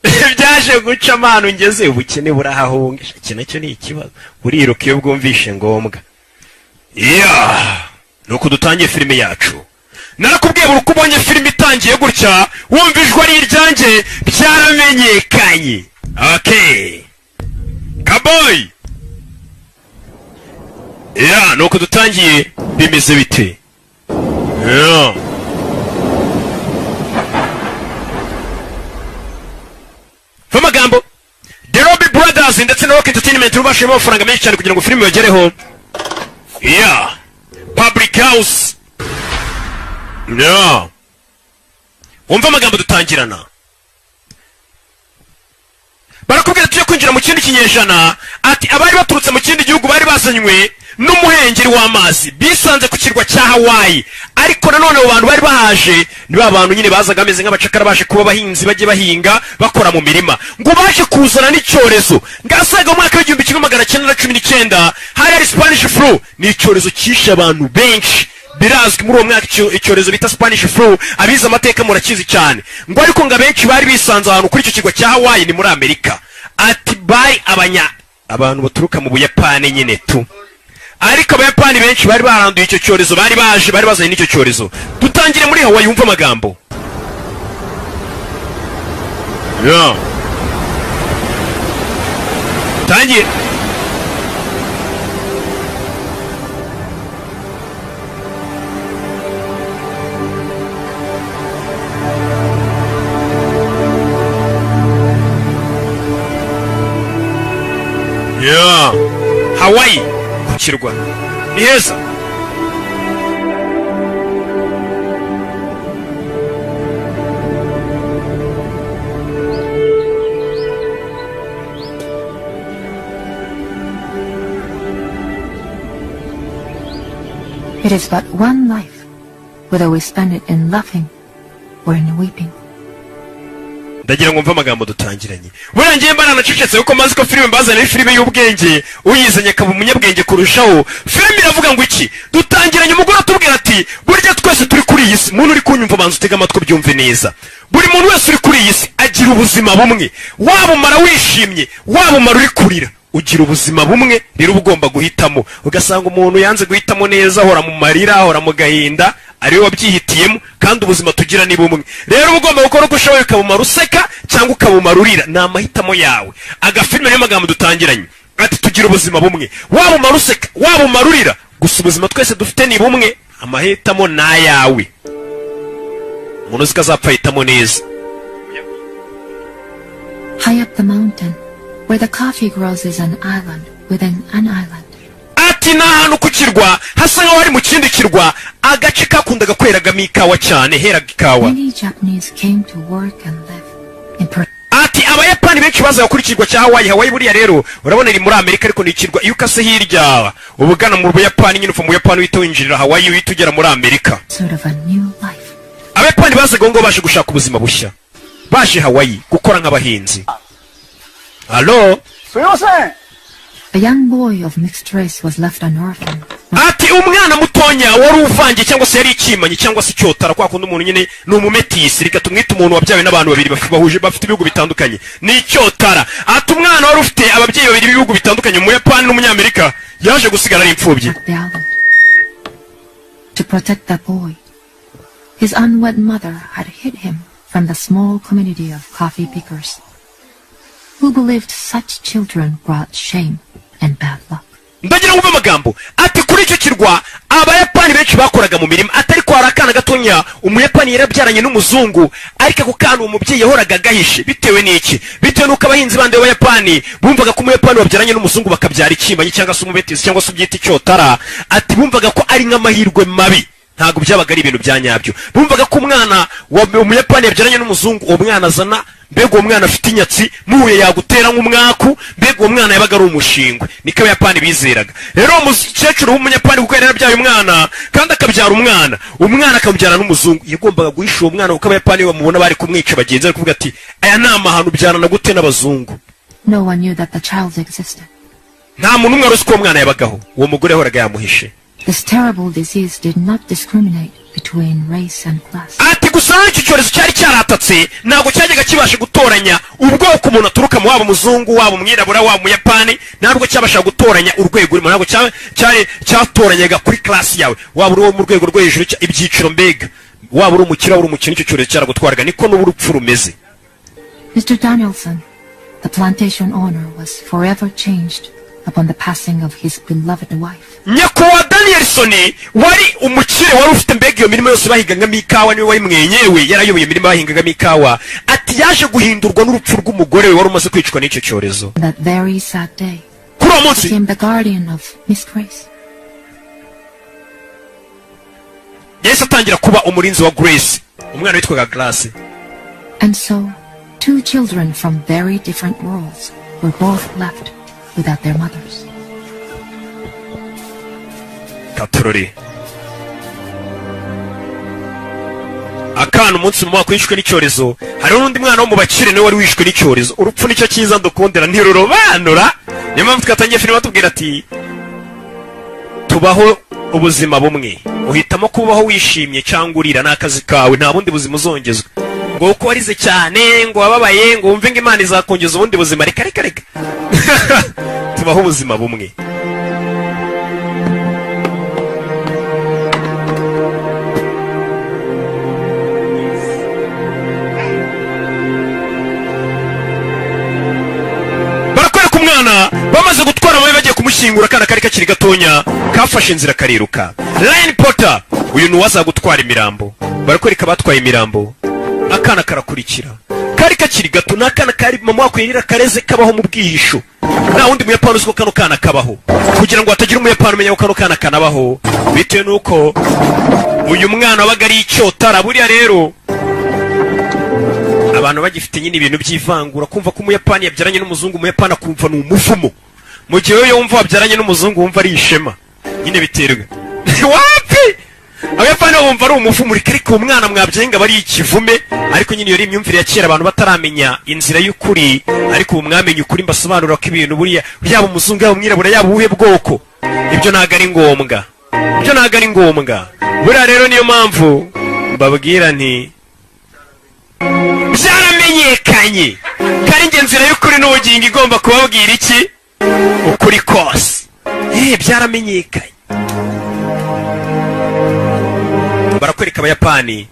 byaje guca amano ngeze ubukene burahahungisha kino cyo ni ikibazo uriruka iyo bwumvishe ngombwa nuko dutangiye filime yacu narakubwiye buri uko ubonye filime itangiye gutya wumva ijwi ari iryanjye byaramenyekanye okay kaboy nuko dutangiye bimeze bite Famagambo The Robbie Brothers ndetse na Rock Entertainment rubashemo amafaranga menshi cyane kugira ngo filime yogereho Public House umva amagambo dutangirana barakubwira tujye kwinjira mu kindi kinyejana ati abari baturutse mu kindi gihugu bari bazanywe n'umuhengeri w'amazi bisanze ku kirwa cya Hawaii ariko nanone abo bantu bari bahaje ni ba bantu nyine bazaga ameze nk'abacakara baje kuba abahinzi bagiye bahinga bakora mu mirima ngo baje kuzana n'icyorezo ngasaga mu mwaka w'igihumbi kimwe magana cyenda na cumi n'icyenda hari Spanish flu ni icyorezo cyishe abantu benshi birazwi muri uwo mwaka icyorezo bita Spanish flu abiza amateka murakizi cyane ngo ariko ngo abenshi bari bisanze ahantu kuri icyo kirwa cya Hawaii ni muri Amerika ati bari abantu baturuka mu Buyapani nyine tu ariko abayapani benshi bari baranduye icyo cyorezo bari bazanye n'icyo cyorezo dutangire muri Hawaii yumva amagambo tangiye Hawaii kirwa ni heza It is but one life, whether we spend it in laughing or in weeping. ndagira ngo mva amagambo dutangiranye burangiye mbana nacecetse uko mazi ko filime mbazana filime y'ubwenge uyizanye kaba umunyabwenge kurushaho filime iravuga ngo iki dutangiranye umugore tubwira ati burya twese turi kuri iyi si muntu uri kunyumva banza utega amatwi byumve neza buri muntu wese uri kuri iyi si agira ubuzima bumwe waba umara wishimye waba umara uri kurira ugira ubuzima bumwe rero ugomba guhitamo ugasanga umuntu yanze guhitamo neza ahora mu marira ahora mu gahinda ariwe wabyihitiyemo kandi ubuzima tugira ni bumwe rero ugomba gukora uko ushoboye ukabumara useka cyangwa ukabumara urira ni amahitamo yawe agafilime niyo magambo dutangiranye ati tugira ubuzima bumwe waba umara useka waba umara urira gusa ubuzima twese dufite ni bumwe amahitamo ni ayawe umuntu uzi ko azapfa ahitamo neza High up the mountain where the coffee grows is an island within an island. ati n'ahantu ku kirwa hasa nk'aho ari mu kindi kirwa agace kakundaga kweragamo ikawa cyane heraga ikawa Many Japanese came to work and live in ati abayapani benshi bazaga kuri kirwa cya Hawaii buriya rero urabona iri muri Amerika ariko ni kirwa iyo ukase hirya ubugana mu Buyapani nyine uva mu Buyapani uhita winjirira Hawaii uhita ugera muri Amerika sort of a new life. abayapani bazaga ngo baje gushaka ubuzima bushya baje Hawaii gukora nk'abahinzi Hello A young boy of mixed race was left an orphan. ati umwana mutonya wari uvangiye cyangwa se yari ikimanyi cyangwa se icyotara kwa kundi umuntu nyine ni umumetisi reka tumwite umuntu wabyawe n'abantu babiri bahuje bafite ibihugu bitandukanye ni icyotara ati umwana wari ufite ababyeyi babiri b'ibihugu bitandukanye umuyapani n'umunyamerika yaje gusigara ari imfubyi To protect that boy, his unwed mother had hid him from the small community of coffee pickers who believed such children brought shame and bad luck. ndagira ngo amagambo ati kuri icyo kirwa abayapani benshi bakoraga mu mirima atari ko harakana gatonya umuyapani yarabyaranye n'umuzungu ariko ako kana umubyeyi yahoraga gahishe bitewe n'iki bitewe n'uko abahinzi bande b'abayapani bumvaga ko umuyapani wabyaranye n'umuzungu bakabyara ikimanyi cyangwa se umubetizi cyangwa se ubyita icyotara ati bumvaga ko ari nk'amahirwe mabi ntago byabaga ari ibintu bya nyabyo bumvaga ko umwana umuyapani yabyaranye n'umuzungu uwo mwana azana mbega uwo mwana afite inyatsi muhuye yagutera nk'umwaku mbega uwo mwana yabaga ari umushingwe niko abayapani bizeraga rero umukecuru w'umunyapani kuko yari yarabyaye umwana kandi akabyara umwana akamubyara n'umuzungu yagombaga guhisha uwo mwana kuko abayapani bamubona bari kumwica bagenzi bari kuvuga ati aya ni amahano byarana gute n'abazungu No one knew that the child existed. nta muntu umwe wari uzi ko uwo mwana yabagaho uwo mugore yahoraga yamuhishe This terrible disease did not discriminate between race and class. ati gusa icyo cyorezo cyari cyaratatse ntabwo cyajyaga kibasha gutoranya ubwoko umuntu aturuka mu waba umuzungu waba umwirabura waba umuyapani ntabwo cyabasha gutoranya urwego urimo ntabwo cyatoranyaga kuri class yawe waba uri wo mu rwego rwo hejuru ibyiciro mbega waba uri umukire uri umukene icyo cyorezo cyaragutwaraga niko n'urupfu rumeze. Mr. Danielson, the plantation owner, was forever changed upon the passing of his beloved wife. Nyakubahwa Danielson wari umukire wari ufite mbega iyo mirimo yose bahingagamo ikawa niwe wayimwenyewe yarayoboye imirimo bahingagamo ikawa ati yaje guhindurwa n'urupfu rw'umugore we wari umaze kwicwa n'icyo cyorezo. That very sad day, kuri uwo munsi became the guardian of Miss Grace. Yesu atangira kuba umurinzi wa Grace umwana witwaga Grace. And so 2 children from very different worlds were both left without their mothers. Katorori akana umunsi mu mwaka wishwe n'icyorezo hari n'undi mwana wo mu bakire nawe wari wishwe n'icyorezo urupfu nicyo cyiza ndukundira ntirurobanura niyo mpamvu twatangiye filime batubwira ati tubaho ubuzima bumwe uhitamo kubaho wishimye cyangwa urira n'akazi kawe nta bundi buzima uzongezwa ngo uko warize cyane ngo wababaye ngo wumve ngo Imana izakongeza ubundi buzima reka tubaho ubuzima bumwe. Barakwereka umwana bamaze gutwara amabi bagiye kumushyingura akana kari kakiri gatonya kafashe inzira kariruka. Lion Potter uyu ni uwaza gutwara imirambo barakwereka batwaye imirambo akana karakurikira kari kakiri gato n'akana kari mama wako yarira kareze kabaho mu bwihisho nta wundi muyapani uzi ko kano kana kabaho kugira ngo hatagira umuyapani umenya ko kano kana kanabaho bitewe n'uko uyu mwana wabaga ari icyotara. Buriya rero abantu bagifite nyine ibintu by'ivangura kumva ko umuyapani yabyaranye n'umuzungu umuyapani akumva ni umuvumo mu gihe we yumva wabyaranye n'umuzungu wumva ari ishema nyine biterwa wapi abayapani bumva ari umuvumo ariko umwana mwabyenga bari ikivume ariko nyine iyo ari imyumvire ya kera abantu bataramenya inzira y'ukuri ariko ubu mwamenye ukuri mbasobanurira ko ibintu buriya yaba umuzungu yaba umwirabura yaba ubuhe bwoko ibyo ntago ari ngombwa buriya rero niyo mpamvu mbabwira nti byaramenyekanye kari njye nzira y'ukuri n'ubugingo igomba kubabwira iki ukuri kose byaramenyekanye. Barakwereka abayapani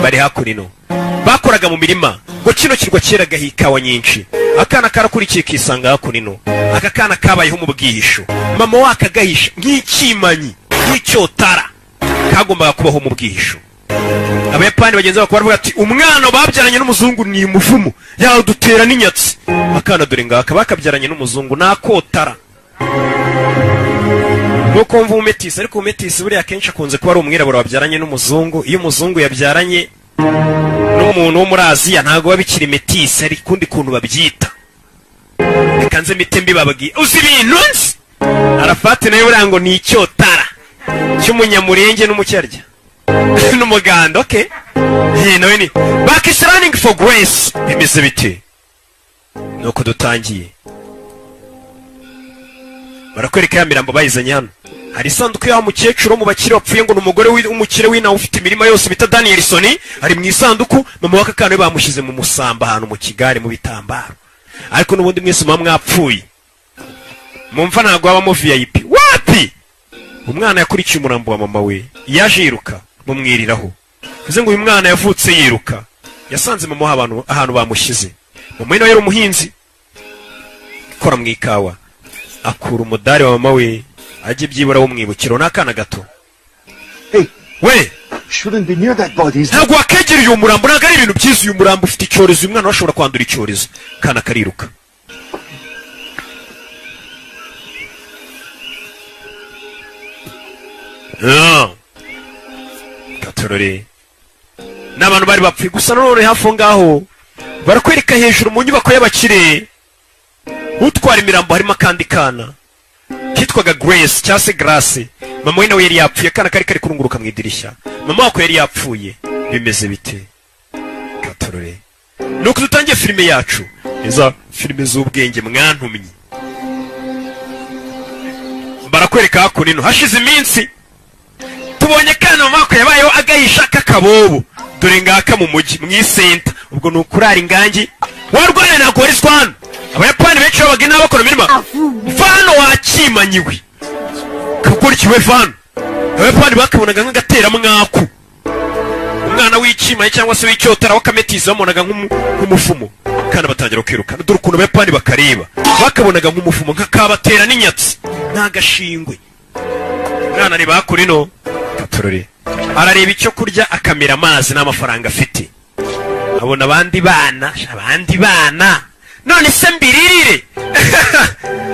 bari hakurino bakoraga mu mirima ngo kino kirwa cyeraga ikawa nyinshi akana karakurikiye kisanga hakurino aka kana kabayeho mu bwihisho mama wakagahisha nk'ikimanyi nk'icyotara kagombaga kubaho mu bwihisho. Abayapani bagenzi bako baravuga ati umwana babyaranye n'umuzungu ni umuvumo yadutera n'inyatsi akana dore ngaka bakabyaranye n'umuzungu nakotara nuko mvu umetisi ariko umetisi buriya kenshi akunze kuba ari umwirabura wabyaranye n'umuzungu iyo umuzungu yabyaranye n'umuntu wo muri Aziya ntago babikira metisi ari kundi kuntu babyita kanze mite mbibabagi uzi ibintu nzi Arafati nayo burango ni icyotara cy'umunyamurenge n'umucyarya n'umuganda okay nawe ni back is running for grace bimeze bite nuko dutangiye barakwereka ya mirambo bayizanye hano hari isanduku y'aho mukecuru mu bakire wapfuye ngo n'umugore w'umukire w'inawe ufite imirima yose bita Danielson ari mu isanduku mama waka kana bamushyize mu musamba ahantu mu kigare mu bitambaro ariko n'ubundi mwese mwapfuye mumva ntago abamo VIP wapi umwana yakurikiye umurambo wa mama we yaje yiruka mumwiriraho bize ngo uyu mwana yavutse yiruka yasanze mama ahantu bamushyize mama we yari umuhinzi ikora mu ikawa akura umudari wa mama we ajye byibura w'umwibukiro n'akana gato. We shouldn't be near that body. Ntabwo wakegereye uyu murambo ntabwo ari ibintu byiza uyu murambo ufite icyorezo uyu mwana washobora kwandura icyorezo kana kariruka. Gatorore n'abantu bari bapfuye gusa none hafi ngaho barakwereka hejuru mu nyubako y'abakire utwara imirambo harimo akandi kana kitwaga Grace cyangwa se Grace mama we nawe yari yapfuye kana kari kurunguruka mu idirishya mama wako yari yapfuye bimeze bite Gatorore nuko dutangiye filime yacu iza filime z'ubwenge mwantumye barakwereka hakunino hashize iminsi tubonye kana mu mako yabayeho agahisha k'akabobo dore ngaka mu mujyi mu isenta ubwo ni ukurara ingangi warwana na goriswa hano abayapani benshi babaga inama bakora imirima vano wakimanyiwe kakurikiwe vano abayapani bakabonaga nk'agateramwaku umwana w'ikimaye cyangwa se w'icyotara w'akametisi bamubonaga nk'umufumo kandi batangira kwiruka dore ukuntu abayapani bakareba bakabonaga nk'umufumo nk'akabatera n'inyatsi n'agashingwe umwana areba hakurino katorore arareba icyo kurya akamira amazi n'amafaranga afite abona abandi bana none se mbiririre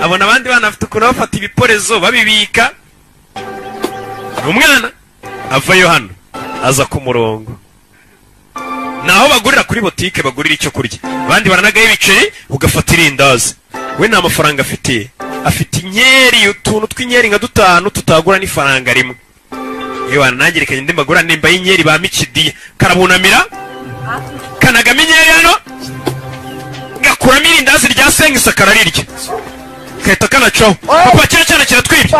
abona abandi bana afite ukuntu bafata ibiporezo babibika umwana avayo hano aza ku murongo naho bagurira kuri botike bagurira icyo kurya abandi baranagaye ibiceri ugafata irindazi we nta mafaranga afite inyeri utuntu tw'inyeri nka 5 tutagura n'ifaranga rimwe yewe nangirekanye ndi mbagura nimba y'inyeri ba mikidiye karabunamira kanagama inyeri hano gakuramo irindazi rya sengisa kararirya kahita kanacaho papa kera cyane kiratwibye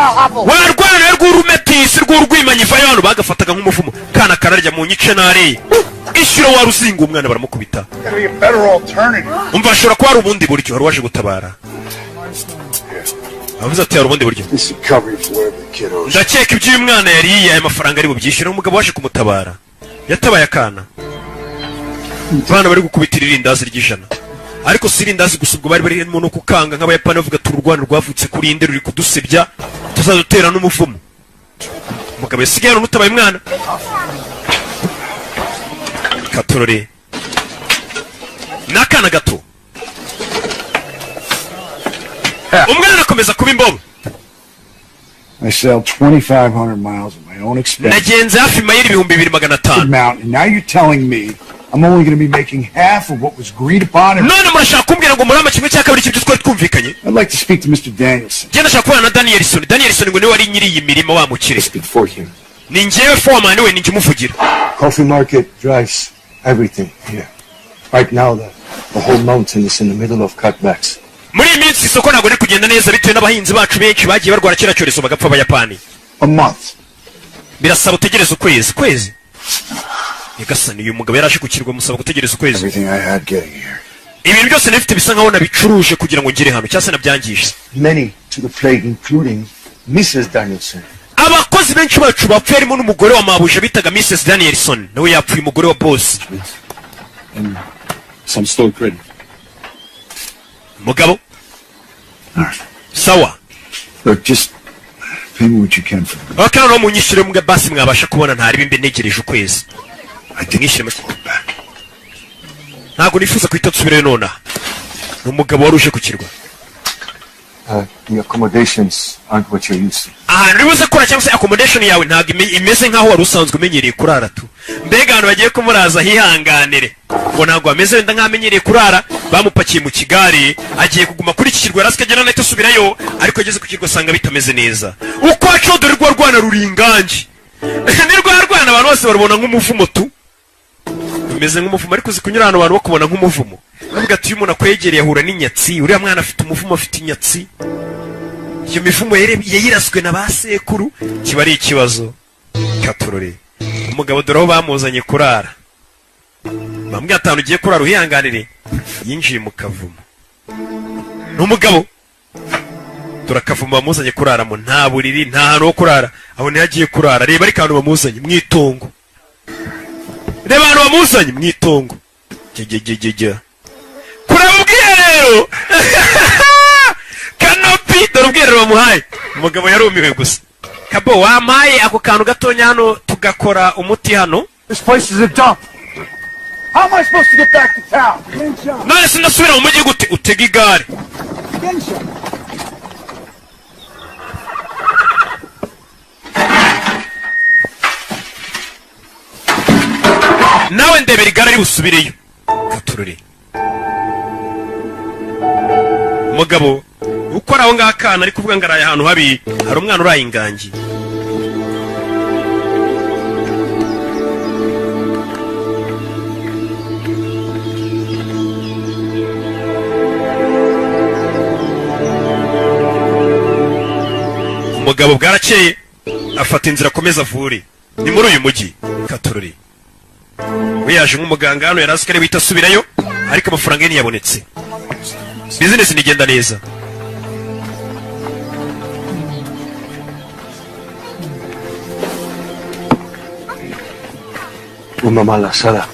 warwana rw'urumetisi rw'urwimanyi vayo hano bagafataga nk'umuvumo kana kararya mu nyice nare ishyura waruzinga umwana baramukubita umva ashobora kuba ari ubundi buryo wari waje gutabara avuze ati hari ubundi buryo ndakeka iby'uyu mwana yariye aya mafaranga ari bubyishyure umugabo waje kumutabara yatabaye akana bana bari gukubitira irindazi ry'ijana ariko si irindazi gusa ubwo bari barimo no kukanga nk'abayapani bavuga ati urwana rwavutse kuri inde ruri kudusebya tuzadutera n'umuvumo umugabo yasigaye n'utabaye umwana katorore n'akana gato umwana akomeza kuba imbobo I sailed 2,500 miles at my own expense. nagenze hafi mayiri 2,500 mountain. Now you're telling me I'm only going to be making half of what was agreed upon. none murashaka kumbwira ngo murama kimwe cya kabiri cy'ibyo twari twumvikanye. I'd like to speak to Mr. Danielson. Genda shaka kubana na Danielson ngo niwe wari nyiri iyi mirimo wa mukire. Speak for him. Ni njyewe foreman we ninjye umuvugira. Coffee market drives everything here. Right now the whole mountain is in the middle of cutbacks. Muri iyi minsi isoko ntabwo riri kugenda neza bitewe n'abahinzi bacu benshi bagiye barwara kera cyorezo bagapfa abayapani. A month. Birasaba utegereza ukwezi. Yagasani uyu mugabo yaraje gukirwa musaba gutegereza ukwezi. Everything I had getting here. Ibintu byose nifite bisa nkaho nabicuruje kugira ngo ngire hano cyase nabyangije. Many to the plague including Mrs. Danielson. Abakozi benshi bacu bapfuye harimo n'umugore wa mabuje bitaga Mrs. Danielson nawe yapfuye umugore wa boss. And some stored credit. Mugabo. Sawa. Look, just pay me what you can for it. Okay, no munyishire mga basi mwabasha kubona ntari bimbe negereje ukwezi. Ati mwishire make. Ntago nifuza kwita nsubire nona. Umugabo waruje kukirwa. The accommodations aren't what you're used to. Ribuze kora cyangwa se accommodation yawe ntago imeze nkaho wari usanzwe umenyereye kurara tu. Mbega abantu bagiye kumuraza hihanganire. Ngo ntago ameze wenda nkamenyereye kurara bamupakiye mu kigari agiye kuguma kuri iki kirwa rasikagena nahita subirayo ariko ageze ku kirwa sanga bitameze neza. Uko acodore rwa rwana ruringanje. Ni rwa rwana abantu bose barubona nk'umuvumo tu. Bimeze nk'umuvumo ariko zikunyura abantu bakubona nk'umuvumo. Navuga ati uyu muntu akwegereye ahura n'inyatsi uriya mwana afite umuvumo afite inyatsi. Iyo mivumo yayiraswe na basekuru kiba ari ikibazo. Katorore umugabo dore aho bamuzanye kurara. Bambwiye atanu ugiye kurara uhihanganire yinjiye mu kavumo. N'umugabo turakavumo bamuzanye kurara mu nta buriri nta hantu ho kurara aho ni hagiye kurara reba ari kantu bamuzanye mwitongo. Reba abantu bamuzanye mwitongo. Jejejejeje. Kurabubwiye rero. Kanopi dore ubwirero bamuhaye. Umugabo yarumiwe gusa. Kabo wamaye ako kantu gatonya hano tugakora umuti hano. This place is a dump. How am I supposed to get back to town? None sinasubira mu mujyi gute utega igare. Nawe ndebera igare ari busubireyo. Katurure. Mugabo ukora aho ngakana ari kuvuga ngaraye ahantu habi hari umwana uraye ingangi. Umugabo bwarakeye afata inzira akomeza avure ni muri uyu mujyi Katorori. We yaje nk'umuganga hano yari azi ko ari wita asubirayo ariko amafaranga ye ntiyabonetse. Business nigenda neza. Mama la sala.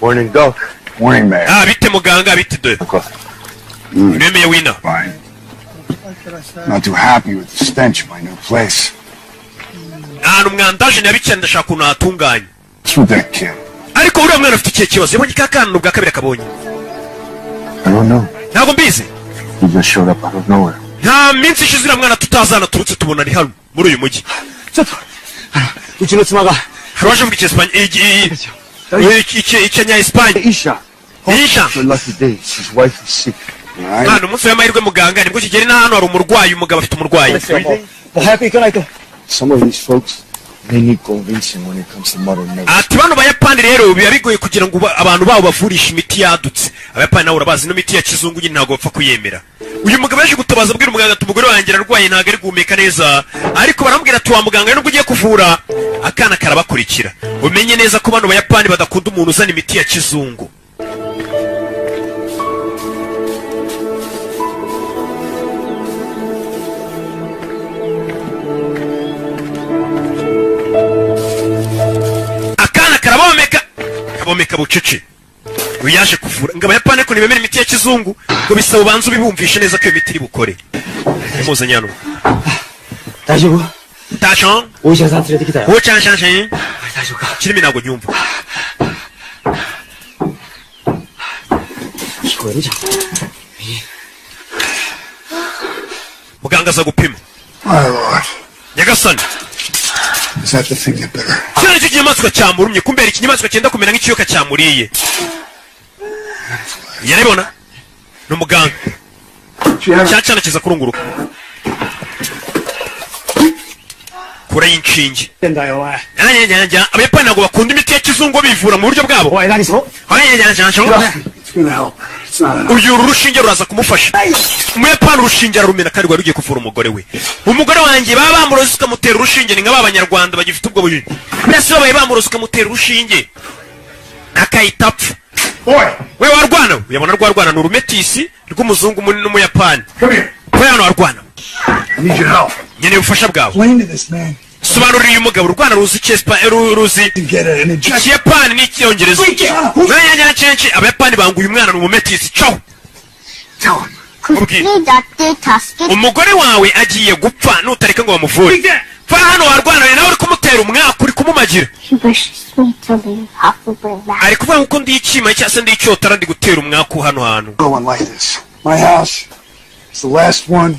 Morning, Doc. Morning, man. Bite muganga bite de. Nemeye wina. Fine. Not too happy with the stench of my new place. Umwandaje nabicye ndashaka kuntu hatunganye. What's with that kid? Ariko uriya mwana afite ikihe kibazo yabonye kakana ubwa kabiri akabonye. I don't know. Ntabwo mbizi. He just showed up out of nowhere. Nta minsi ishize uriya mwana tutazana turutse tubona ari hano muri uyu mujyi. Uchino tsimaga. Waje vuga Icyenya Espanye. Isha. Isha. The lucky day, his wife is sick. Hano umunsi w'amahirwe muganga nibwo kigeri na hano hari umurwayi umugabo afite umurwayi. Some of these folks, they need convincing when it comes to modern medicine. Ati bano bayapani rero biba bigoye kugira ngo abantu babo bavurisha imiti yadutse. Abayapani nabo urabazi no miti ya kizungu nyine ntabwo bapfa kuyemera. Uyu mugabo yaje gutabaza abwira umuganga ati umugore wanjye ararwaye ntabwo ari guhumeka neza. Ariko baramubwira ati wa muganga nubwo ugiye kuvura akana karabakurikira. Umenye neza ko bano bayapani badakunda umuntu uzana imiti ya kizungu. Kabomeka bucece. Uyaje kuvura ngo abayapani ko nibemera imiti ya kizungu ngo bisaba ubanze ubibumvishe neza ko iyo miti iri bukore. Muzanye hano. Dajobu. Tachon. Oja santre dekita. Ocha shanshin. Dajoka. Kirimi ntabwo nyumva. Shikoreja. Muganga aza gupima. My lord. Nyagasani. Is that the thing you better? Cyane cyo kinyamaswa cyamurumye kumbera ikinyamaswa cyenda kumera nk'ikiyoka cyamuriye. Yaribona? No muganga. Cyacana kiza kurunguruka. Kura y'inshinge. Abayapani ntabwo bakunda imiti ya kizungu bivura mu buryo bwabo. Uyu urushinge ruraza kumufasha. Umuyapani urushinge ararumena kandi wari ugiye kuvura umugore we. Umugore wanjye baba bamuroze ukamutera urushinge ni nk'abanyarwanda bagifite ubwo bujiji. Mbese babaye bamuroze ukamutera urushinge akahita apfa. We warwana uyabona rwarwana ni urumetisi rw'umuzungu n'umuyapani. We hano warwana. I need your help. Nyene ubufasha bwawe. Explain to this man. Sobanurira uyu mugabo urwana ruzi ruzi Ikiyapani n'icyongereza. Nanyanya censhi abayapani banguye umwana n'umumetisi cyo. Umugore wawe agiye gupfa nutareka ngo bamuvure. Fa hano warwana nawe uri kumutera umwaka uri kumumagira. Ari kuvuga ko ndi ikima cyase ndi icyotara ndi gutera umwaka hano hantu. No one like this. My house is the last one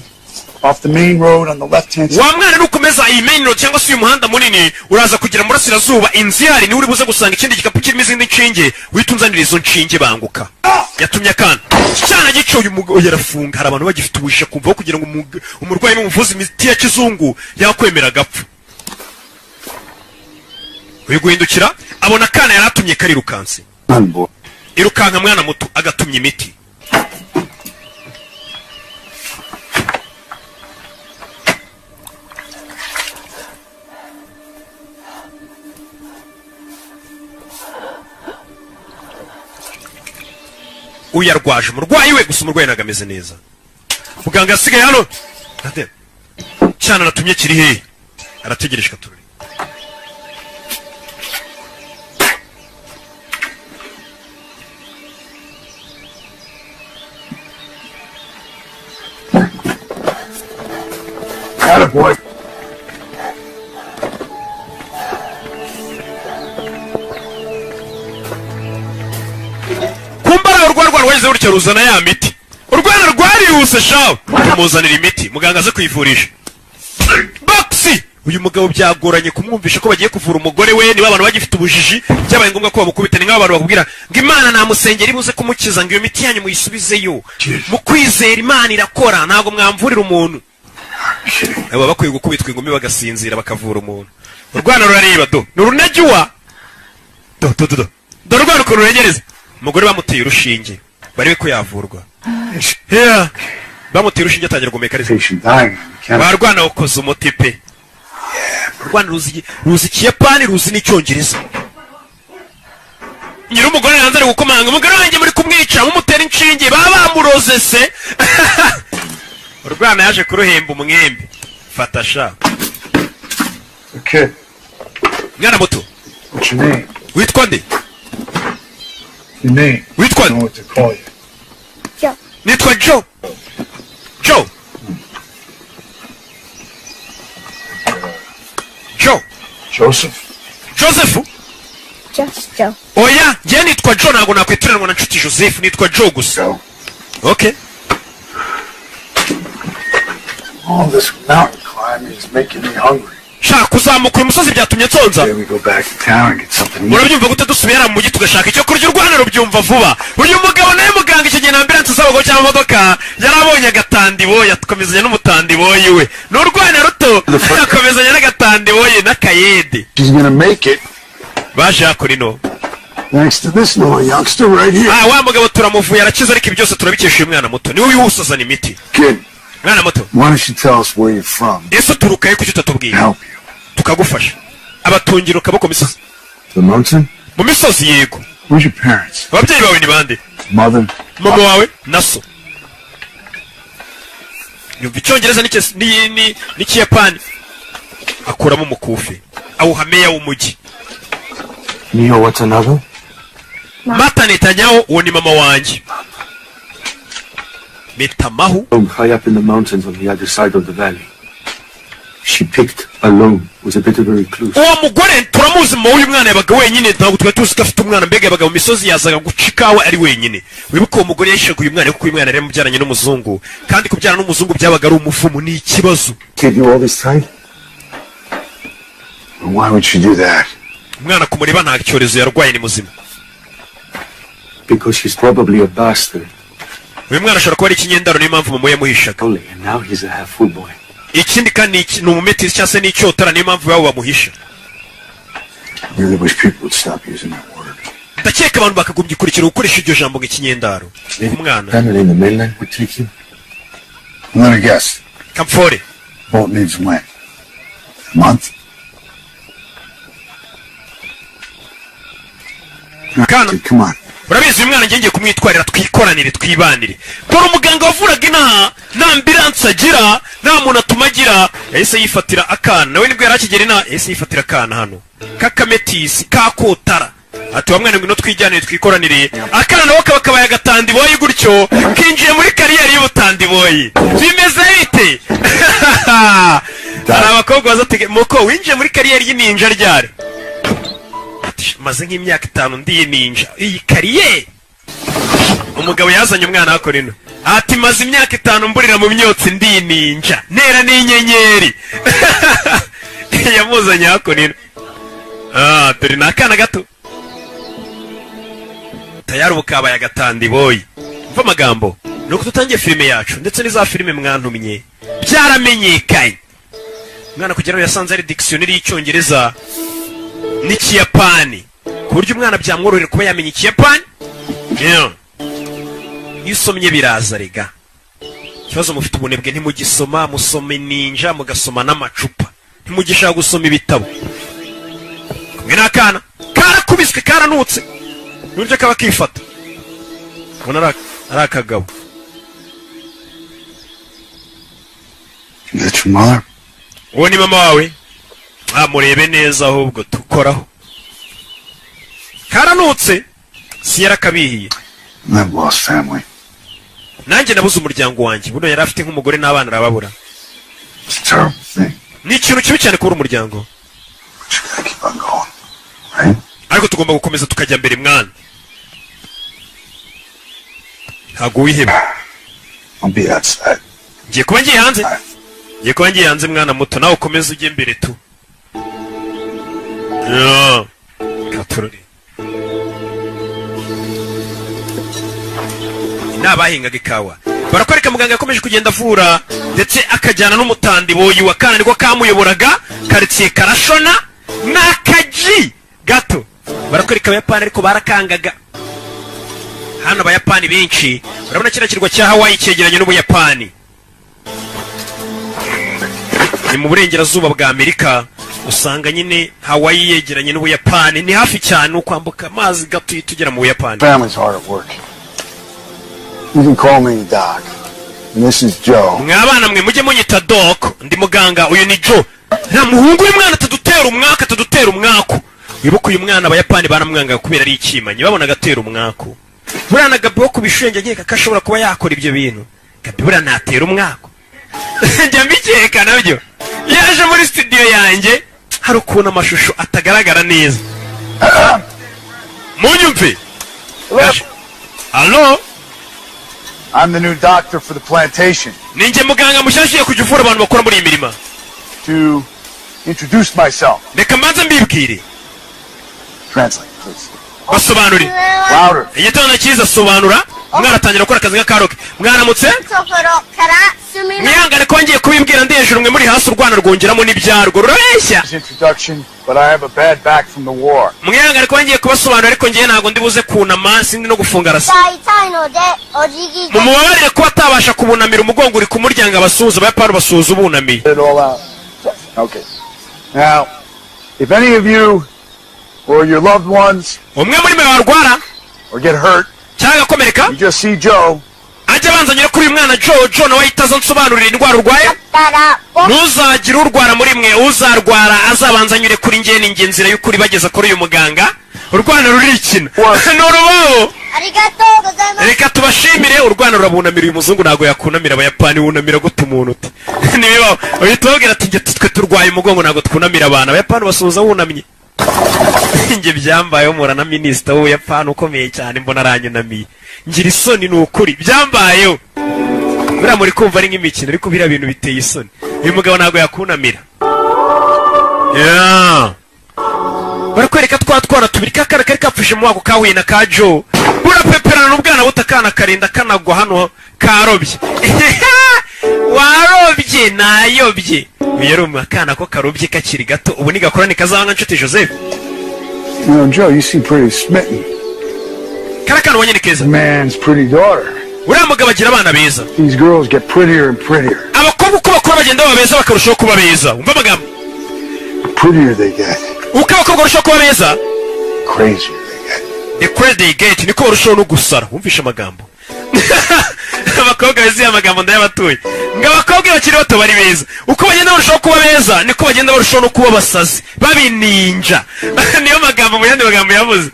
off the main road on the left hand side. Wa mwana nukomeza iyi main road cyangwa se uyu muhanda munini uraza kugira murasirazuba inziyari ni uri buze gusanga ikindi gikapu kirimo izindi nshinge witunzanira izo nshinge banguka. Yatumye akana cyana gico uyu mugabo yarafunga hari abantu bagifite ubusha kumva kugira ngo umurwayi n'umuvuzi imiti ya kizungu yakwemera gapfa. Uyu guhindukira abona akana yaratumye karirukanse. Irukanka mwana muto agatumye imiti. Uyarwaje umurwayi we gusa umurwayi nagameze neza. Muganga asigaye hano. Ate. Cyana natumye kiri he. Arategereje Katorori. Attaboy. Urwana rwaheze rutya ruzana ya miti. Urwana rwarihuse shawe. Tumuzanira imiti. Muganga aze kuyivurisha. Boxi! Uyu mugabo byagoranye kumwumvisha ko bagiye kuvura umugore we niba abantu bagifite ubujiji cyabaye ngombwa ko bamukubita ni nk'abantu bakubwira ngo Imana namusengera ibuze kumukiza ngo iyo miti yanyu muyisubizeyo. Mu kwizera Imana irakora ntabwo mwamvurira umuntu. Abo bakwiye gukubitwa ingumi bagasinzira bakavura umuntu. Urwana rurareba do. Nurunajyuwa. Do. Urwana ko ruregereza. Umugore bamuteye urushinge barebe ko yavurwa. Bamuteye urushinge atangira guhumeka neza. Barwana ukoze umuti pe. urwana ruzi ikiyapani ruzi n'icyongereza. Nyiri umugore yanze ari gukomanga, umugore wanjye muri kumwica mumutera inshinge baba bamuroze se. Urwana yaje kuruhemba umwembe. Fata sha. Okay. Mwana muto. What's your name? Witwa nde? Your name. Witwa I know nde? what to call you. Joe. Nitwa Joe. Joe. Joe. Joseph. Joseph. Just Joe. Oya, njye nitwa Joe ntabwo nakwitiranwa na nshuti Joseph, nitwa Joe gusa. Joe. Okay. All this mountain climbing is making me hungry. Shaka kuzamuka uyu musozi byatumye nsonza. Maybe we go back to town and get something to eat. Murabyumva gute dusubira mu mujyi tugashaka icyo kurya, urwana rubyumva vuba. Uyu mugabo nawe muganga icyo gihe na ambulance z'abagabo cyangwa imodoka yarabonye agatandiboye, atukomezanya n'umutandiboye we. N'urwana ruto akomezanya n'agatandiboye n'akayede. She's gonna make it. Baje hakuri no. Thanks to this little youngster right here. Wa mugabo turamuvuye arakiza, ariko byose turabikesha uyu mwana muto. Niwe wihusazana imiti. Kid, Mwana muto. why don't you tell us where you're from? Ese turukaye kuki utatubwiye? Help you. Tukagufasha. Abatungira ukaboko misozi. The mountain? Mu misozi yego. Where's your parents? Ababyeyi bawe ni bande? Mother? Mama wawe na so. Yumva icyongereza n'ikiyapani. Akuramo umukufi. Awuhameya w'umujyi. Neo Watanabe? Mata Netanyahu uwo ni mama wanjye. Metamahu. High up in the mountains on the other side of the valley. She picked alone, was a bit of a recluse. Uwo mugore turamuzi mu uyu mwana yabaga wenyine, ntabwo twari tuzi ko afite umwana, mbega yabaga mu misozi yazaga gucikawe ari wenyine. Wibuka uwo mugore yishaga uyu mwana kuko uyu mwana yari mubyaranye n'umuzungu, kandi kubyara n'umuzungu byabaga ari umuvumo, ni ikibazo. Kid you all this time? Why would she do that? Umwana kumureba nta cyorezo yarwaye, ni muzima. Because she's probably a bastard. Uyu mwana ashobora kuba ari ikinyendaro, niyo mpamvu mama yamuhishaga. Only, and now he's a half-full boy. Ikindi kandi ni umumetisi cyangwa se n'icyotara, niyo mpamvu babo bamuhisha. I really wish people would stop using that word. Ndakeka abantu bakagombye kurikira gukoresha iryo jambo nk'ikinyendaro. Umwana. Family in the mainland would take you. I'm gonna guess. Kamfore. Boat needs when? A month? Kana. Kid, come on. Urabizi uyu mwana ngiye kumwitwarira, twikoranire twibanire. Dore umuganga wavuraga inaha nta ambulance agira, nta muntu atumagira, yahise yifatira akana. Nawe nibwo yari akigera inaha yahise yifatira akana hano kakametisi kakotara. Ati wa mwana ngwino twijyanire twikoranire. Akana nawe kabaye agatandiboyi gutyo kinjiye muri kariyeri y'ubutandiboyi. Bimeze bite? Hari abakobwa bazatege muko winjiye muri kariyeri y'ininja ryari? Maze nk'imyaka 5 ndiye ninja. Iyi kariyeri umugabo yazanye umwana akora ino, ati maze imyaka 5 mburira mu myotsi ndiye ninja, nera n'inyenyeri. Yamuzanye akora ino. Turi nakana gato tayari ubukabaye agatandiboyi. Mva amagambo nuko tutangiye filime yacu, ndetse n'iza filime mwantumye byaramenyekanye. Umwana kugeraho yasanze ari dictionary y'icyongereza n'ikiyapani, ku buryo umwana byamworohera kuba yamenya ikiyapani. Iyo usomye biraza rega. Ikibazo mufite ubunebwe, ntimugisoma, musome ninja, mugasoma n'amacupa, ntimugishaka gusoma ibitabo. Kumwe n'akana karakubiswe karanutse, n'uburyo kaba kifata ubona ari akagabo. That's your mother? Uwo ni mama wawe? Murebe neza ahubwo tukoraho. Karanutse si yarakabihiye. I've lost family. Nanjye nabuze umuryango wanjye, buno yari afite nk'umugore n'abana arababura. It's a terrible thing. Ni ikintu kibi cyane kubura umuryango. But you gotta keep on going, right? Ariko tugomba gukomeza tukajya mbere mwana. Ntabwo wihebe. I'll be outside. Ngiye kuba ngiye hanze. Ngiye kuba ngiye hanze mwana muto, nawe ukomeze ujye mbere tu. Katurori. N'abahingaga ikawa barakwereka muganga yakomeje kugenda avura, ndetse akajyana n'umutandiboyi wa kana niko kamuyoboraga. Karitsiye karashona n'akaji gato. Barakwereka abayapani ariko barakangaga. Hano abayapani benshi urabona kino kirwa cya Hawaii cyegeranye n'Ubuyapani, ni mu burengerazuba bwa Amerika. usanga nyine Hawaii yegeranye n'Ubuyapani, ni hafi cyane ukwambuka amazi gato tugera mu Buyapani. Family's hard at work. You can call me Doc. And this is Joe. Mwabana mwe mujye munyita Doc, ndi muganga, uyu ni Joe. Nta muhungu w'umwana atadutera umwaka. Wibuka uyu mwana Abayapani baramwanga kubera ari ikimanyi, babona gatera umwaka. Burana Gabi wo kubishenge nkeka kashobora kuba yakora ibyo bintu. Gabi burana natera umwaka. Njya mbikeka nabyo. Yaje muri studio yanjye hari ukuntu amashusho atagaragara neza. Munyumve. Hello? I'm the new doctor for the plantation. Ninjye muganga mushashiye kujuvura abantu bakora muri imirima. To introduce myself. Reka manza mbibwire. Translate, please. Basobanuri. Louder. Igitondo cyiza sobanura. Mwana atangira gukora akazi k'akaroke. Mwaramutse? Mwihangane ko ngiye kubibwira ndi hejuru mwe muri hasi urwana rwongeramo n'ibyarwo rureshya. Introduction, but I have a bad back from the war. Mwihangane ko ngiye kubasobanura ariko ngiye ntago ndibuze kunama sindi no gufunga rasa. Mumubabarire ko atabasha kubunamira umugongo uri kumuryango abasuhuza Abayapani basuhuza ubunamiye. Okay. Now, if any of you or your loved ones umwe muri mwe warwara or get hurt, cyangwa komereka, you just see Joe. ajya banzanyira kuri uyu mwana Joe nawe ahitaza nsobanurira indwara urwaye. Nuzagira urwara muri mwe, uzarwara azabanzanyire kuri njye ninjye nzira y'ukuri bageza kuri uyu muganga. Urwana rurikina. N'urubaho. Reka tubashimire urwana rurabunamira uyu muzungu ntago yakunamira Abayapani wunamira gute umuntu uti. Nibibaho. Uhitubwira ati nge twe turwaye umugongo ntago twunamira abantu. Abayapani basuhuza wunamye. Nge byambayeho mura na minister w'Ubuyapani ukomeye cyane mbona aranyunamiye. Ngira isoni n'ukuri byambayeho. Buriya muri kumva ari nk'imikino ariko biriya bintu biteye isoni. Uyu mugabo ntago yakunamira. Barakwereka twatwana tubiri kakara kari kapfishe mu wako kahuye na ka Joe. Burapeperana n'ubwana butakana karinda kanagwa hano karobye. Warobye nayobye. Yari umukana ko karobye kakiri gato ubu nigakorane kazanga nshuti Joseph. You know, Joe, you seem pretty smitten. Karakana wanyene keza. Man's pretty daughter. Uriya mugabo agira abana beza. These girls get prettier and prettier. Abakobwa uko bakora bagenda babeza bakarushaho kuba beza. Umva amagambo. The prettier they get. Uko abakobwa barushaho kuba beza, Crazier they get. the crazier they get niko barushaho no gusara. Umvisha amagambo. Abakobwa biziye amagambo ndayabatuye. Ngo abakobwa bakiri bato bari beza. Uko bagenda barushaho kuba beza niko bagenda barushaho no kuba basazi. Babininja. Niyo magambo mu yandi magambo yavuze.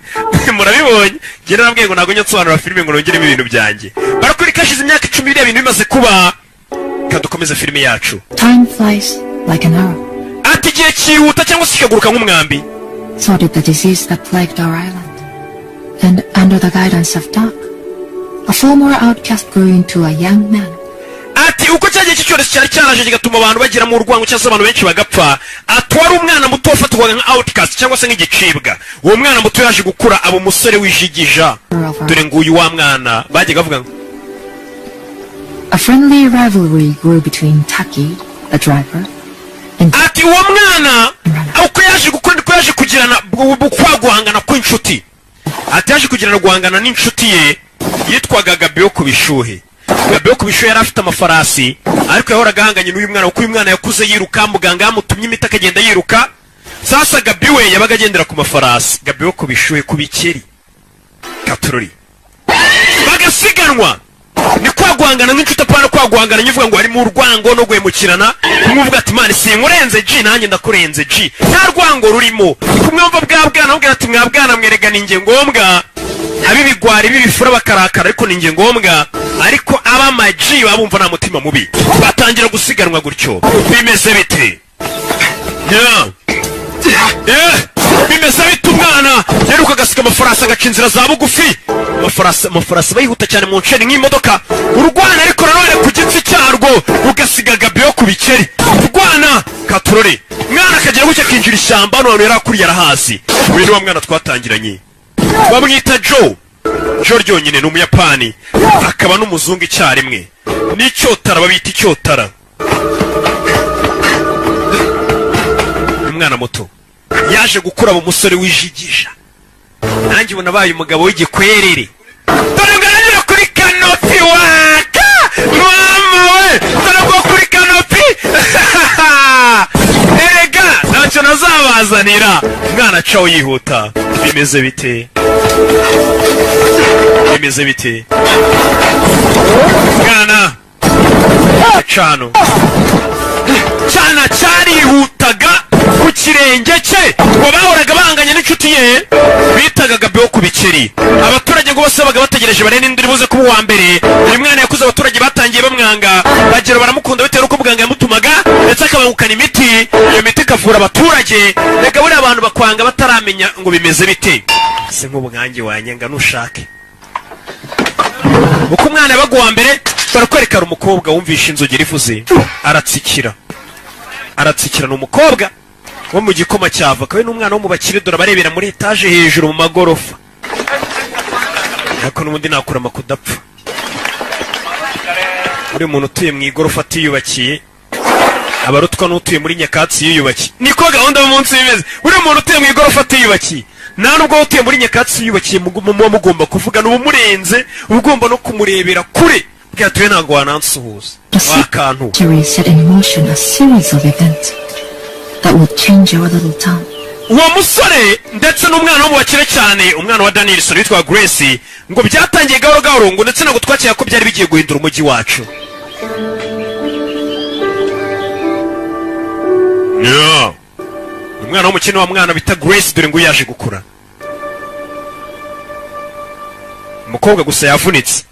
Murabibonye. Gera nabwiye ngo nago nyatsobanura filime ngo nongeremo ibintu byanjye. Barakuri kashize imyaka 10 biriya bintu bimaze kuba. Kadukomeza filime yacu. Time flies like an arrow. Ati gihe cyihuta cyangwa se kikaguruka nk'umwambi. So did the disease that plagued our island. And under the guidance of Doc, a former outcast grew into a young man. Ati uko cyagiye cy'icyorezo cyari cyaraje kigatuma abantu bagira mu urwango cyangwa se abantu benshi bagapfa, atwara umwana muto ufatwa nka outcast cyangwa se nk'igicibwa. Uwo mwana muto yaje gukura abo musore wijigija. Dore nguyu wa mwana bajyaga bavuga ngo a friendly rivalry grew between Taki, the driver, and ati uwo mwana uko yaje gukura ko yaje kugirana guhangana kw'inshuti. Ati yaje kugirana guhangana n'inshuti ye yitwaga Gabi wo kubishuhe. Gabi wo kubishuhe yari afite amafarasi ariko yahoraga ahanganye n'uyu mwana kuko uyu mwana yakuze yiruka, muganga yamutumye imiti akagenda yiruka. Sasa Gabi we yabaga agendera ku mafarasi. Gabi wo kubishuhe kubikeri katururi bagasiganwa. Ni kwaguhangana n'inshuti apana kwaguhangana nyivuga ngo ari mu urwango no gwemukirana kumvuga ati mani sinkurenze G nanjye ndakurenze G. Nta rwango rurimo. Kumwumva bwabwana ubwira ati mwabwana mwerega ninjye ngombwa. Abibigwari bibifura bakarakara ariko ninjye ngombwa. Ariko aba maji babumva nta mutima mubi. Batangira gusiganwa gutyo. Bimeze bite? Bimeze bite umwana yaruka agasiga amafarasi agaca inzira za bugufi. Amafarasi bayihuta cyane mu nceni nk'imodoka. Urwana ariko nanone ku gitsi cyarwo ugasiga Gabi yo kubikeri. Urwana katurore. Mwana akagera gucya kinjira ishyamba none yarakuriye arahazi. Uyu ni wa mwana twatangiranye. Bamwita Joe. Joe ryonyine ni Umuyapani akaba n'umuzungu icyarimwe. N'icyotara babita icyotara. Umwana muto yaje gukura mu musore wijigija. Nanjye ubona baye umugabo w'igikwerere. Dore ngaranyura kuri kanopi waka. Mama we, dore ko kuri kanopi. Erega ntacyo naza aramuzanira umwana acaho yihuta. Bimeze bite? Bimeze bite? Mwana cano cyana cyarihutaga ku kirenge cye ngo bahoraga banganya n'inshuti ye bitaga Gabeho ku bikeri. Abaturage ngo bose babaga bategereje barene indiri buze kuba uwa mbere. Uyu mwana yakuze abaturage batangiye bamwanga, bagera baramukunda bitewe n'uko muganga yamutumaga ndetse akabangukana imiti. Iyo miti ikavura abaturage. Reka buriya abantu bakwanga bataramenya ngo bimeze bite. Se nk'ubwange wanyanga nushake uko umwana yabaga uwa mbere. Barakwerekana umukobwa wumvisha inzogera ivuze aratsikira. Ni umukobwa wo mu gikoma cyava kawe n'umwana wo mu bakire dore barebera muri etaje hejuru mu magorofa. Ariko n'ubundi nakurama kudapfa. Uri umuntu utuye mu igorofa atiyubakiye abarutwa n'utuye muri nyakatsi yiyubakiye. Niko gahunda y'umunsi bimeze. Uri umuntu utuye mu igorofa atiyubakiye nta nubwo utuye muri nyakatsi yiyubakiye muba mugomba kuvugana ubumurenze ugomba no kumurebera kure. Bwatuye ntabwo wanansuhuza wakantu. Set in motion a series of events that would change our little town. Uwo musore ndetse n'umwana wo mu bakire cyane umwana wa Danielson witwa Grace ngo byatangiye gahoro gahoro ngo ndetse ntabwo twakira ko byari bigiye guhindura umujyi wacu. No. Umwana w'umukene wa mwana bita Grace dore ngo yaje gukura. Umukobwa gusa yavunitse.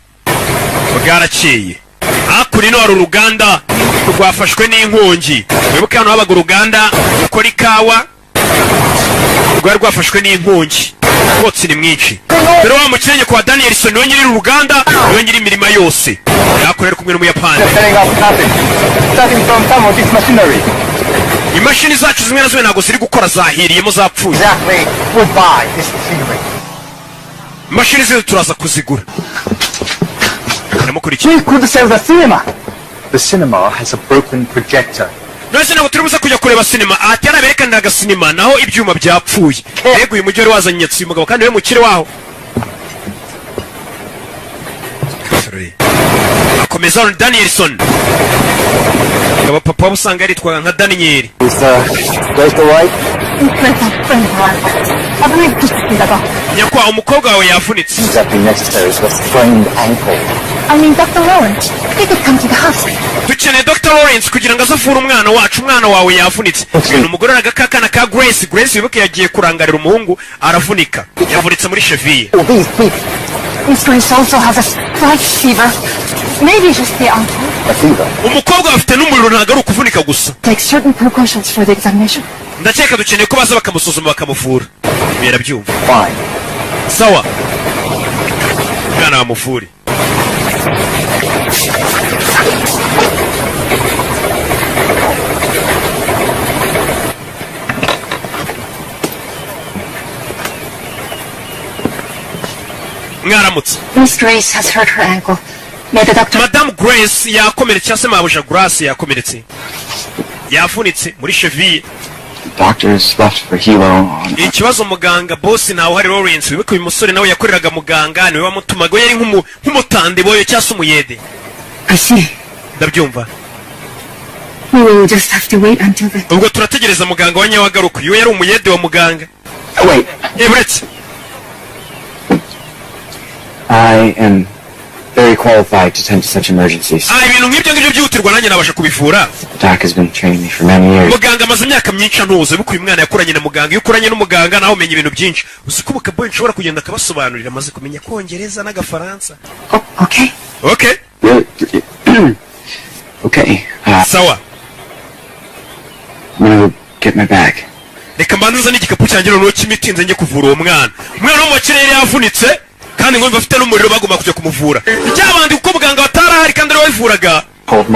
Bwarakeye. Hakurino hari uruganda rwafashwe n'inkongi. Wibuke hano habaga uruganda rukora ikawa rwari rwafashwe n'inkongi. Kotsi ni mwinshi. Dore wa mukene kwa Danielson niwe nyiri uruganda niwe nyiri imirima yose. Yakorera kumwe n'Umuyapani. Imashini zacu zimwe na zimwe ntabwo ziri gukora zahiriyemo zapfuye. Imashini zose turaza kuzigura. We could save the cinema. The cinema has a broken projector. Nose ntabwo turibuze kujya kureba sinema. Ati yaraberekaniraga sinema naho ibyuma byapfuye. Yego uyu mujyi wari wazanye uyu mugabo kandi we mukire waho. Akomeza Danielson. Aba papa usanga yaritwaga nka Daniel. Nyakwa umukobwa wawe yafunitse. Dr. Lawrence, he could come to the hospital. Dukeneye Dr. Lawrence kugira ngo azavure umwana wacu. Umwana wawe yafunitse. Umugore agakakana ka Grace. Grace wibuke yagiye kurangarira umuhungu aravunika. Yavunitse muri cheville. Miss Grace also has a slight fever. Maybe just the uncle. A fever? Umukobwa afite n'umuriro ntabwo ari ukuvunika gusa. Take certain precautions for the examination. Ndakeka dukeneye ko baza bakamusuzuma bakamuvura. Birabyumva. Fine. Sawa. Mwana wamuvure. Mwaramutse. Miss Grace has hurt her ankle. May the doctor... Madame Grace yakomeretse cyangwa se mabuja Grace yakomeretse. Yafunitse muri cheville. Doctors left for Hilo. Ikibazo muganga boss nawe hari Lawrence wibuke uyu musore nawe yakoreraga muganga niwe wamutumaga yari nk'umutande boyo cyase umuyede. I see. Ndabyumva. We will just have to wait until the... Ubwo turategereza muganga wa nyawagaruka. Iyo yari umuyede wa muganga. Wait. Everett. I am very qualified to tend to such emergencies. Ibintu nk'ibyo ngibyo byihutirwa nanjye nabasha kubivura. The doc has been training me for many years. Muganga amaze imyaka myinshi anuze buko uyu mwana yakuranye na muganga. Iyo ukuranye n'umuganga nawe umenya ibintu byinshi. Usikubuka boy nshobora kugenda akabasobanurira amaze kumenya Kongereza n'Agafaransa. Oh, okay. Okay. Okay. Sawa. I'm gonna get my bag. Reka mbanduza n'igikapu cyanjye noneho kimitinze njye kuvura uwo mwana. Umwana wo mu kirere yavunitse kandi ngo bafite n'umuriro bagomba kujya kumuvura. Icyabandi kuko muganga batarahari kandi ari wavuraga.